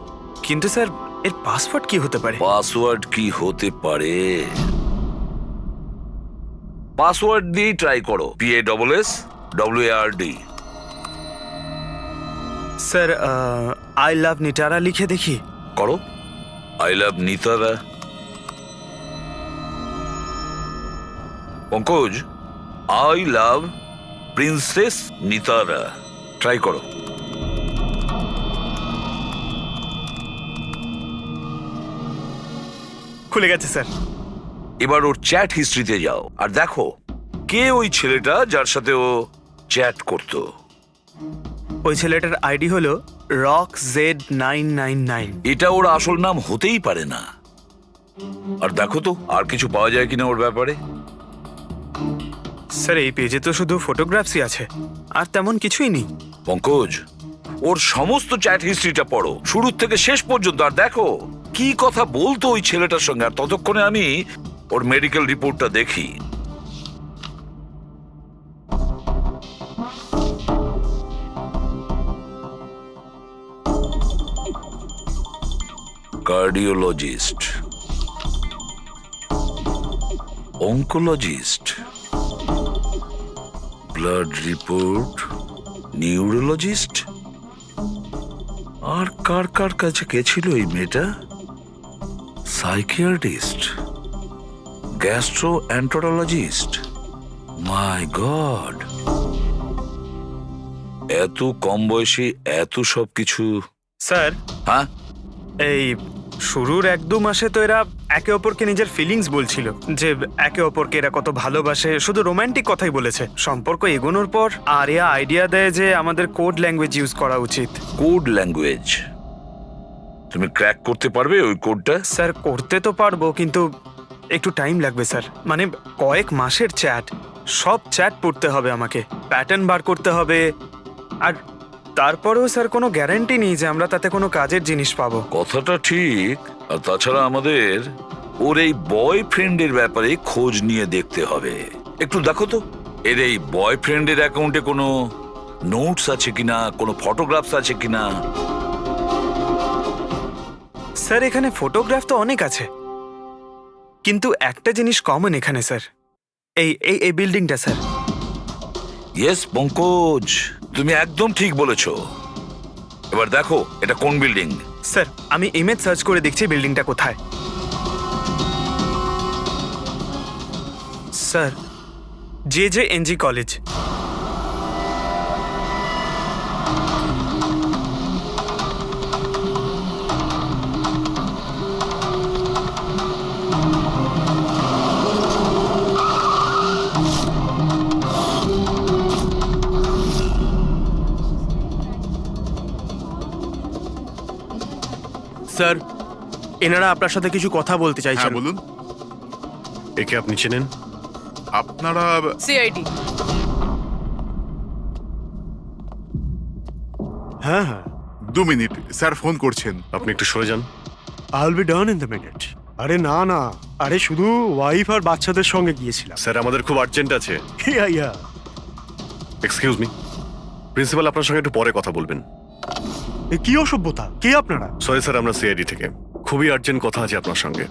কিন্তু স্যার এর পাসওয়ার্ড কি হতে পারে? পাসওয়ার্ড কি হতে পারে? পাসওয়ার্ড দিয়ে ট্রাই করো, PASSWARD। Sir I love Nitara লিখে দেখি। করো, I love Nitara. Pankaj, I love princess Nitara, try করো। খুলে গেছে স্যার। এবার ওর চ্যাট হিস্ট্রিতে যাও আর দেখো কে ওই ছেলেটা যার সাথে ও চ্যাট করতো। ওই ছেলেটার আইডি হলো RockZ999। এটা ওর আসল নাম হতেই পারে না। আর দেখো তো আর কিছু পাওয়া যায় কিনা ওর ব্যাপারে। স্যার এই পেজে তো শুধু ফটোগ্রাফসই আছে, আর তেমন কিছুই নেই। পঙ্কজ, ওর সমস্ত চ্যাট হিস্ট্রিটা পড়ো শুরু থেকে শেষ পর্যন্ত, আর দেখো কি কথা বলতো ওই ছেলেটার সঙ্গে। আর ততক্ষণে আমি ওর মেডিকেল রিপোর্টটা দেখি। Cardiologist, oncologist, blood report, neurologist. আর কার কার কাছে গেছিল এই মেয়েটা? Psychiatrist, gastroenterologist. মাই গড, এত কম বয়সে এত সব কিছু। স্যার হ্যাঁ, এই শুরুর 1-2 মাসে তো এরা একে অপরকে নিজের ফিলিংস বলছিল, যে একে অপরকে এরা কত ভালোবাসে, শুধু রোমান্টিক কথাই বলেছে। সম্পর্ক এগোনোর পর আরিয়া আইডিয়া দেয় যে আমাদের কোড ল্যাঙ্গুয়েজ ইউজ করা উচিত। Code language? তুমি ক্র্যাক করতে পারবে ওই কোডটা? স্যার করতে তো পারবো, কিন্তু একটু টাইম লাগবে স্যার। মানে কয়েক মাসের চ্যাট, সব চ্যাট পড়তে হবে আমাকে, প্যাটার্ন বার করতে হবে। আর তারপরেও স্যার কোনো গ্যারান্টি নেই যে আমরা তাতে কোনো কাজের জিনিস পাবো। কথাটা ঠিক। আর তাছাড়া আমাদের ওর এই বয়ফ্রেন্ডের ব্যাপারে খোঁজ নিয়ে দেখতে হবে। একটু দেখো তো এর এই বয়ফ্রেন্ডের অ্যাকাউন্টে কোনো নোটস আছে কিনা, কোনো ফটোগ্রাফস আছে কিনা। স্যার এখানে ফটোগ্রাফ তো অনেক আছে, কিন্তু একটা জিনিস কমন এখানে স্যার, এই এই এই বিল্ডিংটা স্যার। ইয়েস পঙ্কজ, তুমি একদম ঠিক বলেছো। এবার দেখো এটা কোন বিল্ডিং। স্যার আমি ইমেজ সার্চ করে দেখছি বিল্ডিংটা কোথায়। Sir JJNG college. স্যার এনারা আপনার সাথে কিছু কথা বলতে চাইছেন। হ্যাঁ বলুন। একে আপনি চেনেন? আপনারা সিআইডি। হ্যাঁ হ্যাঁ 2 মিনিট, স্যার ফোন করছেন। আপনি একটু সরে যান। I will be done in the minute. আরে না না, আরে শুধু ওয়াইফ আর বাচ্চাদের সঙ্গে গিয়েছিলাম। স্যার আমাদের খুব আর্জেন্ট আছে। ইয়া এক্সকিউজ মি, প্রিন্সিপাল আপনার সঙ্গে একটু পরে কথা বলবেন। এ কি অসভ্যতা! কে আপনারা? সরি স্যার, আমরা সিআইডি থেকে। খুবই আর্জেন্ট কথা আছে আপনার সঙ্গে।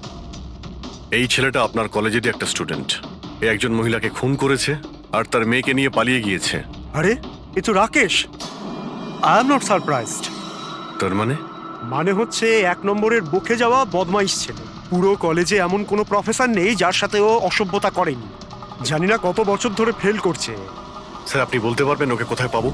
এই ছেলেটা আপনার কলেজেরই একটা স্টুডেন্ট। এ একজন মহিলাকে খুন করেছে আর তার মেয়েকে নিয়ে পালিয়ে গিয়েছে। আরে এ তো Rakesh. I am not surprised. তার মানে হচ্ছে 1 নম্বরের বকে যাওয়া বদমাইশ ছেলে। পুরো কলেজে এমন কোনো প্রফেসর নেই যার সাথে ও অসভ্যতা করেনি। জানি না কত বছর ধরে ফেল করছে। স্যার আপনি বলতে পারবেন ওকে কোথায় পাবো?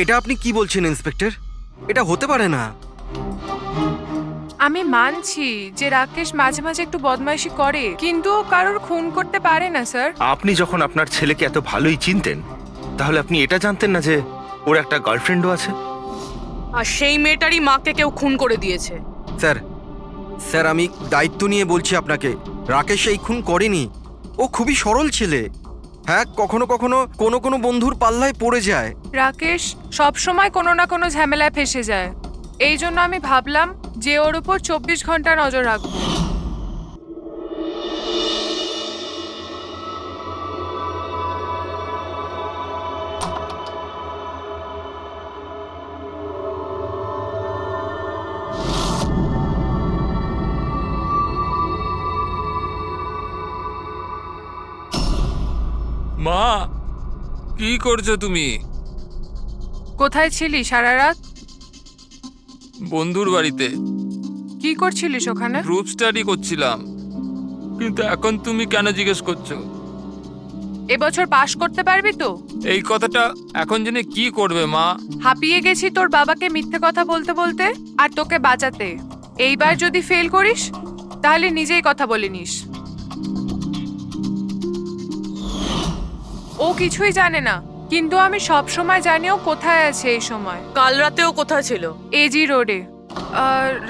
এটা আপনি কি বলছেন ইন্সপেক্টর? এটা হতে পারে না। আমি মানছি যে রাকেশ মাঝে মাঝে একটু বদমাইশি করে, কিন্তু ও কারোর খুন করতে পারে না স্যার। আপনি যখন আপনার ছেলেকে এত ভালোই চিনতেন, তাহলে আপনি এটা জানতেন না যে ওর একটা গার্লফ্রেন্ডও আছে? আর সেই মেয়েটারই মাকে কেউ খুন করে দিয়েছে। স্যার, স্যার আমি দায়িত্ব নিয়ে বলছি আপনাকে, রাকেশ এই খুন করেনি। ও ও খুবই সরল ছেলে। হ্যাঁ, কখনো কখনো কোনো কোনো বন্ধুর পাল্লায় পড়ে যায়। রাকেশ সব সময় কোনো না কোনো ঝামেলায় ফেসে যায়, এই জন্য আমি ভাবলাম যে ওর উপর 24 ঘন্টা নজর রাখবো। মা, কি করছো তুমি? কোথায় ছিলি সারা রাত? বন্ধুর বাড়িতে। কি করছিলিস ওখানে? গ্রুপ স্টাডি করছিলাম। কিন্তু এখন তুমি কেন জিজ্ঞেস করছো? এবছর পাশ করতে পারবি তো? এই কথাটা এখন জেনে কি করবে মা? হাঁপিয়ে গেছি তোর বাবাকে মিথ্যে কথা বলতে বলতে আর তোকে বাঁচাতে। এইবার যদি ফেল করিস তাহলে নিজেই কথা বলে নিস। ও কিছুই জানে না, কিন্তু আমি সব সময় জানি ও কোথায় আছে এই সময়। কাল রাতে ও কোথায় ছিল? এজি রোডে।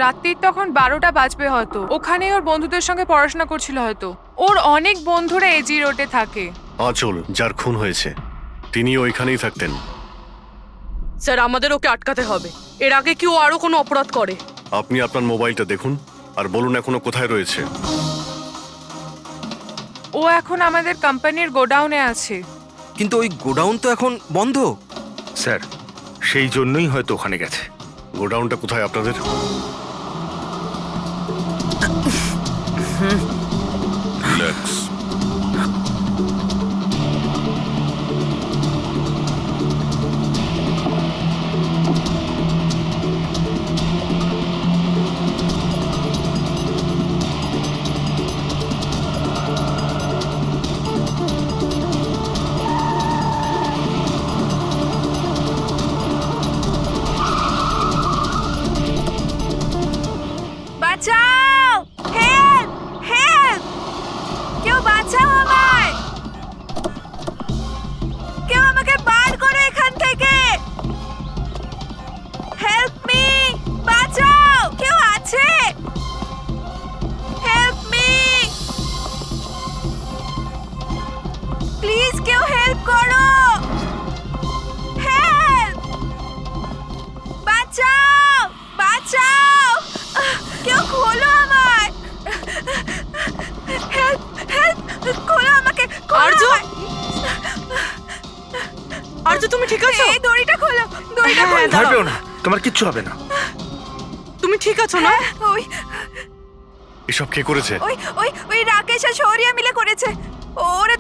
রাত্রির তখন 12টা বাজবে হয়তো। ওখানে ওর বন্ধুদের সঙ্গে পড়াশোনা করছিল হয়তো। ওর অনেক বন্ধুরা এজি রোডে থাকে। আঁচল যার খুন হয়েছে তিনি ওইখানেই থাকতেন। স্যার, আমাদের ওকে আটকাতে হবে। এর আগে কি ও আরো কোনো অপরাধ করে? আপনি আপনার মোবাইলটা দেখুন আর বলুন এখনো কোথায় রয়েছে। ও এখন আমাদের কোম্পানির গোডাউনে আছে। কিন্তু ওই গোডাউন তো এখন বন্ধ। স্যার, সেই জন্যই হয়তো ওখানে গেছে। গোডাউনটা কোথায় আপনাদের? রিল্যাক্স। বাঁচাও! হেল্প! হেল্প! কেউ বাঁচাও আমায়! কেউ আমাকে বার করো এখান থেকে! Help me! বাঁচাও! কেউ আছে? Help me! প্লিজ কেউ হেল্প করো! হেল্প! বাঁচাও! বাঁচাও! কেউ খোলো আমায়! হেল্প! হেল্প! খোলো আমাকে! আরজু! আরজু, তুমি ঠিক আছো? এই দড়িটা খোলো! দড়িটা খোলো! ভয় পেও না, তোমার কিচ্ছু হবে না। তুমি ঠিক আছো না? ওই এসব কে করেছে? ওই ওই ওই রাকেশ আর শৌরিয়া মিলে করেছে। ওরা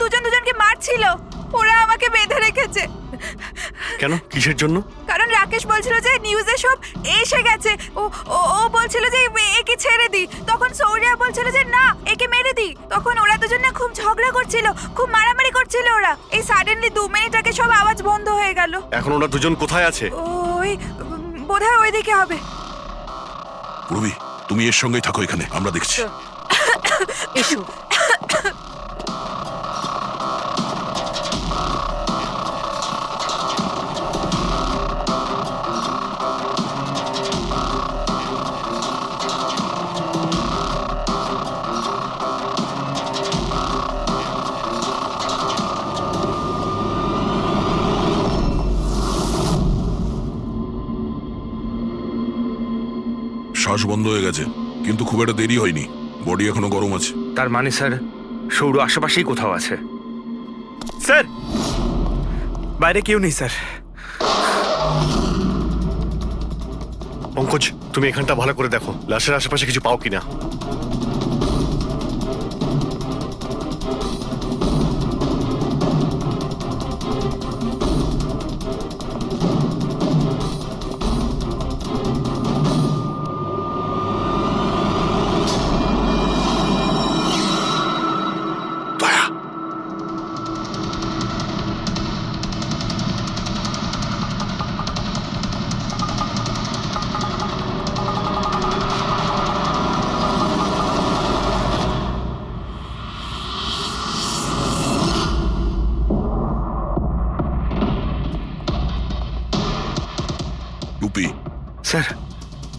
দুজনকে মারছিল। ওরা আমাকে বেঁধে রেখেছে। কেন? কিসের জন্য? কারণ রাকেশ বলছিল যে নিউজে সব এসে গেছে। ও ও ও বলছিল যে একে ছেড়ে দি। তখন শৌরিয়া বলছিল যে না, একে মেরে দি। তখন ওরা দুজন না খুব ঝগড়া করছিল, খুব মারামারি করছিল ওরা। এই সাডেনলি 2 মিনিট আগে সব আওয়াজ বন্ধ হয়ে গেল। এখন ওরা দুজন কোথায় আছে? ওই বোধহয় ওইদিকে হবে। রবি, তুমি এর সঙ্গেই থাকো এখানে, আমরা দেখছি। এসো। শ্বাস বন্ধ হয়ে গেছে, কিন্তু খুব একটা দেরি হয়নি। বডি এখনো গরম আছে। তার মানে স্যার, সৌর আশেপাশেই কোথাও আছে। স্যার, বাইরে কেউ নেই স্যার। পঙ্কজ, তুমি এখানটা ভালো করে দেখো, লাশের আশেপাশে কিছু পাও কিনা। টুপি। স্যার,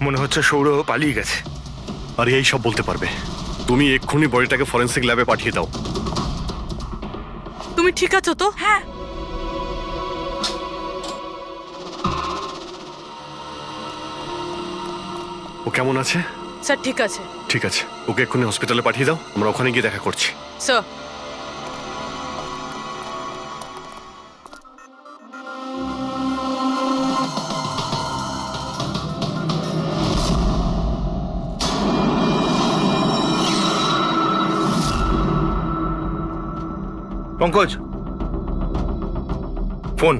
মনে হচ্ছে সৌর পালিয়ে গেছে। আর এই সব বলতে পারবে? তুমি এক্ষুনি বডিটাকে ফরেন্সিক ল্যাবে পাঠিয়ে দাও। তুমি ঠিক আছো তো? হ্যাঁ। ও কেমন আছে? স্যার ঠিক আছে। ঠিক আছে, ওকে এক্ষুনি হসপিটালে পাঠিয়ে দাও, আমরা ওখানে গিয়ে দেখা করছি। Sir Pankaj, phone.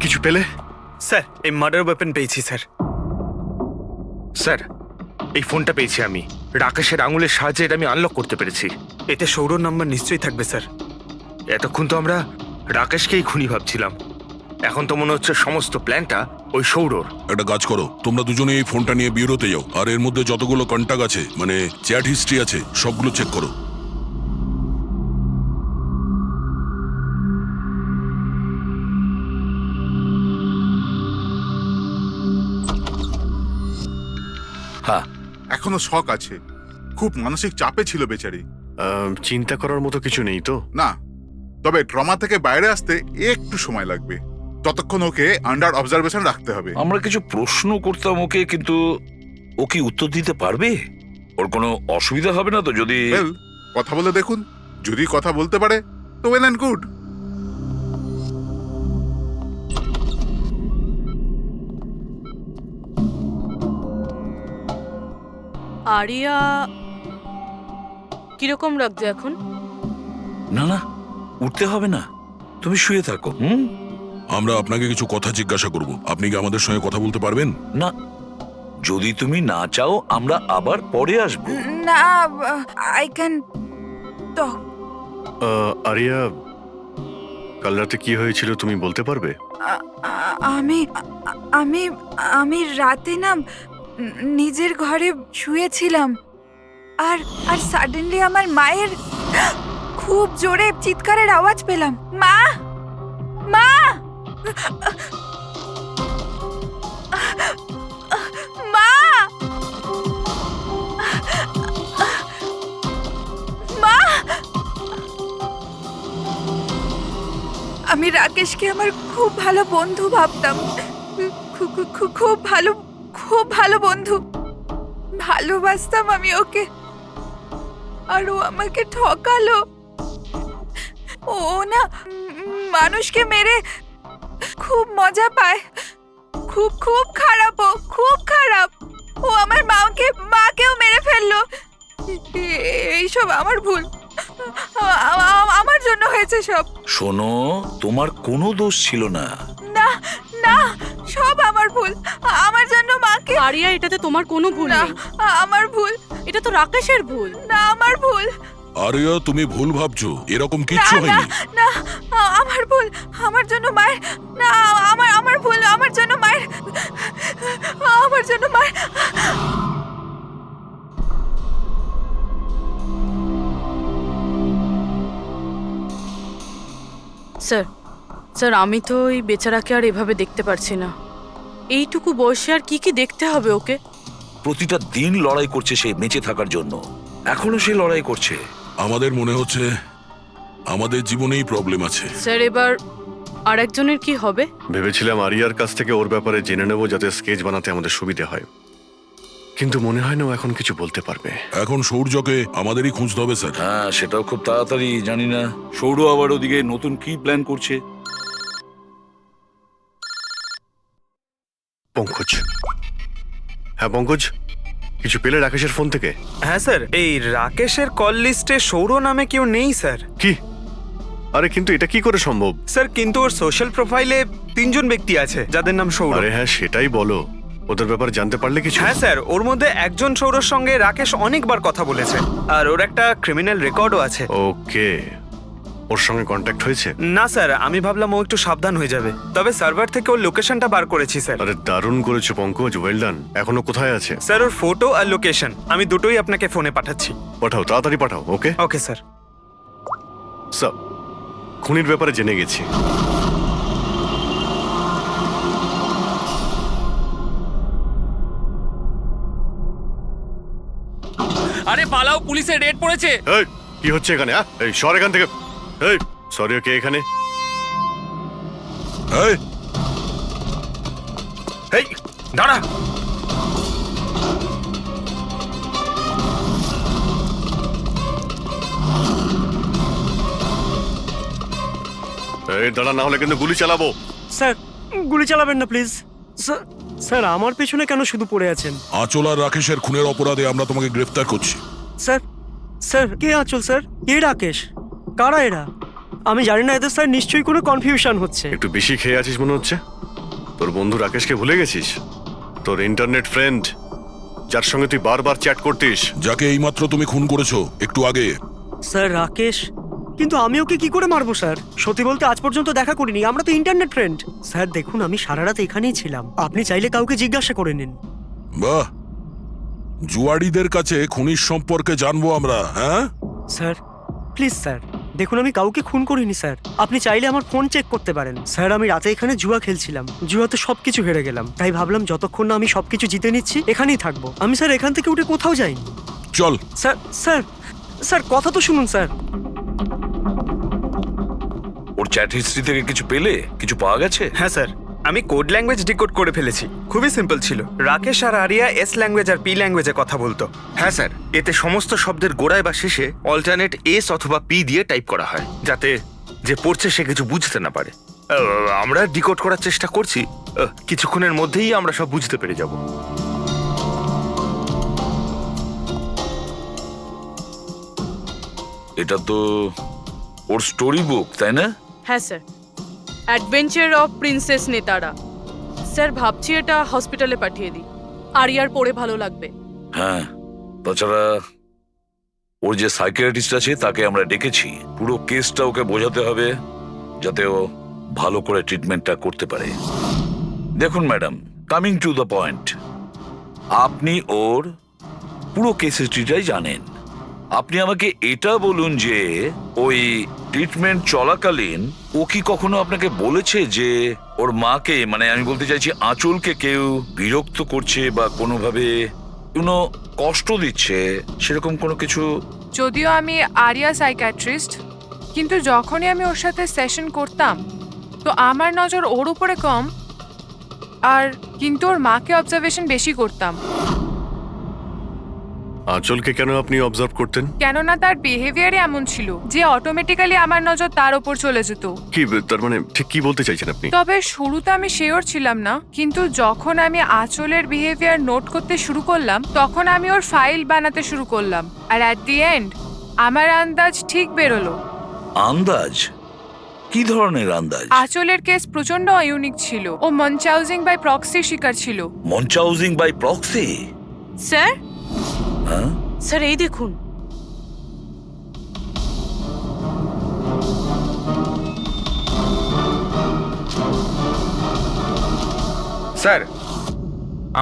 কিছু পেলে? স্যার এই মার্ডার ওয়েপন পেয়েছি স্যার। স্যার এই ফোনটা পেয়েছি আমি, রাকেশের আঙুলের সাহায্যে এটা আমি আনলক করতে পেরেছি। এতে সৌরভ নাম্বার নিশ্চয়ই থাকবে স্যার। এতক্ষণ তো আমরা রাকেশকেই খুনি ভাবছিলাম, এখন তো মনে হচ্ছে সমস্ত প্ল্যানটা ওই সৌরর। একটা কাজ করো, তোমরা দুজনে এই ফোনটা নিয়ে বিউরোতে যাও, আর এর মধ্যে যতগুলো কন্টাক্ট আছে মানে চ্যাট হিস্ট্রি আছে সবগুলো চেক করো। হ্যাঁ, এখনো শক আছে, খুব মানসিক চাপে ছিল বেচারি। চিন্তা করার মতো কিছু নেই তো? না, তবে ট্রমা থেকে বাইরে আসতে একটু সময় লাগবে, ততক্ষণ ওকে আন্ডার অবজারভেশন রাখতে হবে। আমরা কিছু প্রশ্ন করতাম ওকে, কিন্তু ও কি উত্তর দিতে পারবে? ওর কোনো অসুবিধা হবে না তো যদি? Well, কথা বলে দেখুন, যদি কথা বলতে পারে তো ওয়েল অ্যান্ড গুড। আরিয়া কিরকম লাগছে এখন? না না, উঠতে হবে না, তুমি শুয়ে থাকো। আমরা আপনাকে কিছু কথা জিজ্ঞাসা করব, আপনি কি আমাদের সঙ্গে কথা বলতে পারবেন? না, যদি তুমি না চাও আমরা আবার পরে আসবো। না, আই ক্যান টক। আরিয়া, কাল রাতে কি হয়েছিল তুমি বলতে পারবে? আমি আমি আমি রাতে না নিজের ঘরে শুয়েছিলাম, আর আর সাডেনলি আমার মায়ের খুব জোরে চিৎকারের আওয়াজ পেলাম। মা, মা, মা, মা। আমি রাকেশকে আমার খুব ভালো বন্ধু ভাবতাম, খুব ভালো বন্ধু ভালোবাসতাম আমি ওকে, আর ও আমাকে ঠকালো। ও না মানুষকে মেরে খুব মজা পায়, খুব খুব খারাপ, ও খুব খারাপ। ও আমার মাকেও মেরে ফেললো। এইসব আমার ভুল, আমার জন্য হয়েছে সব। শোনো, তোমার কোনো দোষ ছিল না। না না, সব আমার ভুল, আমার জন্য মাকে। আরিয়া, এটাতে তোমার কোনো ভুল নেই। আমার ভুল, এটা তো রাকেশের ভুল। না, আমার ভুল। আরিয়া, তুমি ভুল ভাবছো, এরকম কিচ্ছু হয়নি। না, আমার ভুল, আমার জন্য মায়ের। না, আমার ভুল, আমার জন্য মায়ের, আমার জন্য মায়ের। স্যার স্যার আমি তো এই বেচারাকে আর এভাবে দেখতে পারছি না। এইটুকু বয়সে আর কি কি দেখতে হবে ওকে? প্রতিটা দিন লড়াই করছে সে বেঁচে থাকার জন্য, এখনো সে লড়াই করছে। আমাদের মনে হচ্ছে আমাদের জীবনেই প্রবলেম আছে। স্যার এবার আর একজনের কি হবে? ভেবেছিলাম আরিয়ার কাছ থেকে ওর ব্যাপারে জেনে নেব, যাতে স্কেচ বানাতে আমাদের সুবিধা হয়, কিন্তু মনে হয় না ও এখন কিছু বলতে পারবে। এখন সৌর্যকে আমাদেরই খুঁজতে হবে স্যার। হ্যাঁ, সেটাও খুব তাড়াতাড়ি। জানি না সৌর আবার ওদিকে নতুন কি প্ল্যান করছে। পঙ্কজ, হ্যাঁ পঙ্কজ, কিছু পেলে রাকেশের ফোন থেকে? হ্যাঁ স্যার, এই রাকেশের কল লিস্টে সৌরভ নামে কেউ নেই স্যার। কি? আরে কিন্তু এটা কি করে সম্ভব? স্যার কিন্তু ওর সোশ্যাল প্রোফাইলে 3 জন ব্যক্তি আছে যাদের নাম সৌরভ। আরে হ্যাঁ, সেটাই বলো, ওদের ব্যাপারে জানতে পারলে কিছু? হ্যাঁ স্যার, ওর মধ্যে একজন সৌরভের সঙ্গে রাকেশ অনেকবার কথা বলেছে, আর ওর একটা ক্রিমিনাল রেকর্ডও আছে। ওকে, ওর সঙ্গে কন্ট্যাক্ট হয়েছে? না স্যার, আমি ভাবলাম ও একটু সাবধান হয়ে যাবে, তবে সার্ভার থেকে ওর লোকেশনটা বার করেছি স্যার। আরে দারুণ করেছো পঙ্কজ, ওয়েল ডান। এখনো কোথায় আছে? স্যার ওর ফটো আর লোকেশন আমি দুটোই আপনাকে ফোনে পাঠাচ্ছি। পাঠাও, তাড়াতাড়ি পাঠাও। ওকে ওকে স্যার। স্যার, খুনির ব্যাপারে জেনে গেছি। আরে পালাও, পুলিশের রেড পড়েছে। এই, কি হচ্ছে এখানে? এই সর এখান থেকে। এই সরি, কে এখানে? এই এই দাঁড়া। এই দাঁড়া, না হলে কিন্তু গুলি চালাবো। স্যার গুলি চালাবেন না প্লিজ। স্যার আমার পেছনে কেন শুধু পড়ে আছেন? আঁচল আর রাকেশের খুনের অপরাধে আমরা তোমাকে গ্রেফতার করছি। স্যার স্যার কে আঁচল স্যার? কে রাকেশ? কারা এরা? আমি জানি না এদের স্যার, নিশ্চয়ই কোনো কনফিউশন হচ্ছে। একটু বেশি খেয়ে আছিস মনে হচ্ছে। তোর বন্ধু রাকেশকে ভুলে গেছিস? তোর ইন্টারনেট ফ্রেন্ড, যার সঙ্গে তুই বারবার চ্যাট করতিস, যাকে এইমাত্র তুমি খুন করেছো একটু আগে। স্যার রাকেশ? কিন্তু আমি ওকে কি করে মারবো স্যার? সত্যি বলতে আজ পর্যন্ত দেখা করিনি, আমরা তো ইন্টারনেট ফ্রেন্ড। স্যার দেখুন, আমি সারা রাত এখানেই ছিলাম, আপনি চাইলে কাউকে জিজ্ঞাসা করে নিন। বাহ, জুয়াড়িদের কাছে খুনির সম্পর্কে জানবো আমরা। হ্যাঁ স্যার প্লিজ স্যার, দেখুন আমি কাউকে খুন করিনি স্যার, আপনি চাইলে আমার ফোন চেক করতে পারেন। স্যার আমি রাতে এখানে জুয়া খেলছিলাম, জুয়াতে সবকিছু হেরে গেলাম, তাই ভাবলাম যতক্ষণ না আমি সবকিছু জিতে নিচ্ছি এখানেই থাকবো। আমি স্যার এখান থেকে উঠে কোথাও যাইনি। চল। স্যার স্যার স্যার কথা তো শুনুন স্যার। ওর চ্যাট হিস্ট্রি থেকে কিছু পেলে? কিছু পাওয়া গেছে? হ্যাঁ স্যার, আমি কোড ল্যাঙ্গুয়েজ ডিকোড করে ফেলেছি। খুবই সিম্পল ছিল। রাকেশ আর আরিয়া এস ল্যাঙ্গুয়েজ আর পি ল্যাঙ্গুয়েজে কথা বলতো। হ্যাঁ স্যার, এতে সমস্ত শব্দের গোড়ায় বা শেষে অল্টারনেট এস অথবা পি দিয়ে টাইপ করা হয়, যাতে যে পড়ছে সে কিছু বুঝতে না পারে। আমরা ডিকোড করার চেষ্টা করছি, কিছুক্ষণের মধ্যেই আমরা সব বুঝতে পেরে যাব। এটা তো ওর স্টোরি বুক, তাই না? হ্যাঁ স্যার, অ্যাডভেঞ্চার অফ প্রিন্সেস নেতারা। স্যার ভাবছি এটা হসপিটালে পাঠিয়ে দিই, আরিয়ার পড়ে ভালো লাগবে। হ্যাঁ, তাছাড়া ওর যে সাইকিয়াট্রিস্ট আছে তাকে আমরা ডেকেছি। পুরো কেসটা ওকে বোঝাতে হবে, যাতে ও ভালো করে ট্রিটমেন্টটা করতে পারে। দেখুন madam, coming to the point, আপনি ওর পুরো কেস হিস্ট্রিটাই জানেন। আপনি আমাকে এটা বলুন যে ওই ট্রিটমেন্ট চলাকালীন ও কি কখনো আপনাকে বলেছে যে ওর মাকে, মানে আমি বলতে চাইছি আঁচলকে, কেউ বিরক্ত করছে বা কোনোভাবে কোনো কষ্ট দিচ্ছে, সেরকম কোনো কিছু? যদিও আমি আরিয়া সাইকিয়াট্রিস্ট, কিন্তু যখনই আমি ওর সাথে সেশন করতাম তো আমার নজর ওর উপরে কম, আর কিন্তু ওর মাকে অবজারভেশন বেশি করতাম। আঁচলকে কেন আপনি অবজার্ভ করতেন? কেননা তার বিহেভিয়ারই এমন ছিল যে অটোমেটিক্যালি আমার নজর তার ওপর চলে যেত। কি তার মানে, ঠিক কি বলতে চাইছেন আপনি? তবে শুরুতে আমি শিওর ছিলাম না, কিন্তু যখন আমি আঁচলের বিহেভিয়ার নোট করতে শুরু করলাম তখন আমি ওর ফাইল বানাতে শুরু করলাম, আর অ্যাট দি এন্ড আমার আন্দাজ ঠিক বেরোলো। আন্দাজ? কি ধরনের আন্দাজ? আঁচলের কেস প্রচন্ড ইউনিক ছিল। ও মনচাউজিং বাই প্রক্সির শিকার ছিল। মনচাউজিং বাই প্রক্সি? স্যার হ্যাঁ স্যার, এই দেখুন। স্যার,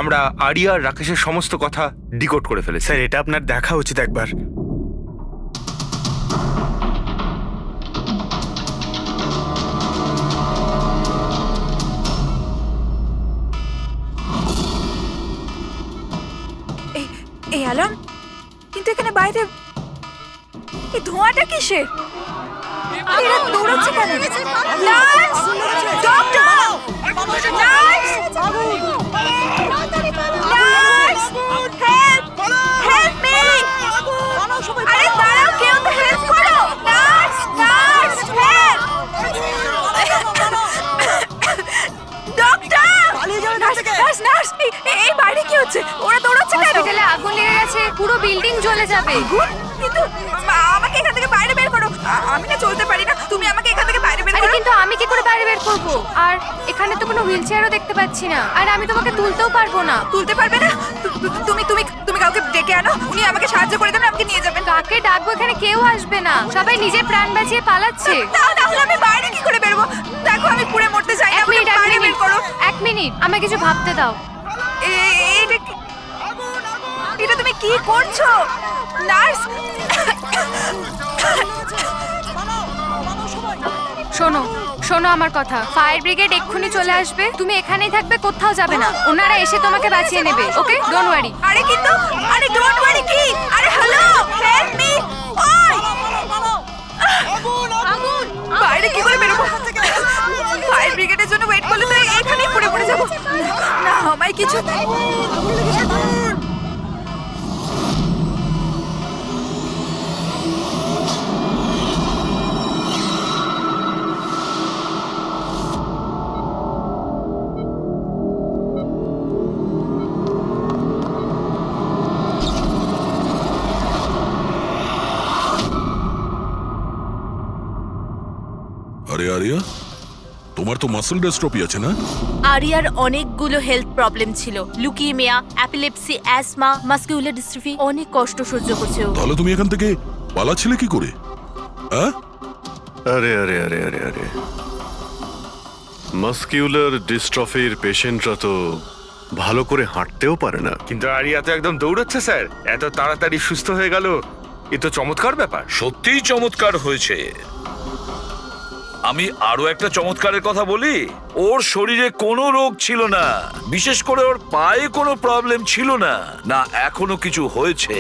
আমরা আরিয়া আর রাকেশের সমস্ত কথা ডিকোড করে ফেলেছি। স্যার এটা আপনার দেখা উচিত একবার। এই অ্যালার্ম, কিন্তু এখানে বাইরে এই ধোঁয়াটা কিসের? এরা দৌড়াচ্ছে কেন? Nurse! Doctor! Nurse! Nurse! Help! Help me! আরে দাঁড়াও, কেউ তো হেল্প করো! Nurse! Nurse! Help! Doctor! Nurse! Nurse! এই বাইরে কি হচ্ছে? ওরা দৌড়াচ্ছে কেন? হসপিটালে আগুন লেগে গেছে, পুরো বিল্ডিং জ্বলে যাবে। কিন্তু আমাকে এখান থেকে বাইরে বের করো। আমি না চলতে পারি না, তুমি আমাকে এখান থেকে বাইরে বের আরে করো। কিন্তু আমি কি করে বাইরে বের করব? আর এখানে তো কোনো হুইলচেয়ারও দেখতে পাচ্ছি না, আর আমি তোমাকে তুলতেও পারবো না। তুলতে পারবে না? তুমি তুমি তুমি কাউকে ডেকে আনো, উনি আমাকে সাহায্য করে দেবেন, আমাকে নিয়ে যাবেন। কাকে ডাকবো? এখানে কেউ আসবে না, সবাই নিজের প্রাণ বাঁচিয়ে পালাচ্ছে। তাহলে আমি বাইরে কি করে বেরবো? দেখো আমি পুড়ে মরতে চাই না, আমাকে বাইরে বের করো। এক মিনিট, আমাকে কিছু ভাবতে দাও। এটা তুমি কি করছো নার্স? শোনো শোনো আমার কথা, ফায়ার ব্রিগেড এক্ষুনি চলে আসবে, তুমি এখানেই থাকবে, কোথাও যাবে না, ওনারা এসে তোমাকে বাঁচিয়ে নেবে। ওকে, ডোন্ট ওয়ারি। আরে কিন্তু, আরে ডোন্ট ওয়ারি কি? আরে হ্যালো, হেল্প মি! ওই আমায় কিছু আরে আরিয়া, তোমার তো মাসল ডেস্ট্রপি আছে না? আরিয়ার অনেকগুলো হেলথ প্রবলেম ছিল, লুকিমিয়া, অ্যাপিলেপসি, অ্যাসমা, মাসকিউলার ডিস্ট্রফি, অনেক কষ্ট সহ্য করছে ও। তাহলে তুমি এখান থেকে পালাচ্ছিলে কি করে? হ্যাঁ? আরে আরে আরে আরে আরে মাসকিউলার ডিস্ট্রফির পেশেন্টরা তো ভালো করে হাঁটতেও পারে না। কিন্তু আরিয়া তো একদম দৌড়চ্ছে স্যার, এত তাড়াতাড়ি সুস্থ হয়ে গেল, এ তো চমৎকার ব্যাপার। সত্যিই চমৎকার হয়েছে। আমি আরো একটা চমৎকারের কথা বলি, ওর শরীরে কোনো রোগ ছিল না, বিশেষ করে ওর পায়ে কোনো প্রবলেম ছিল না, না এখনো কিছু হয়েছে।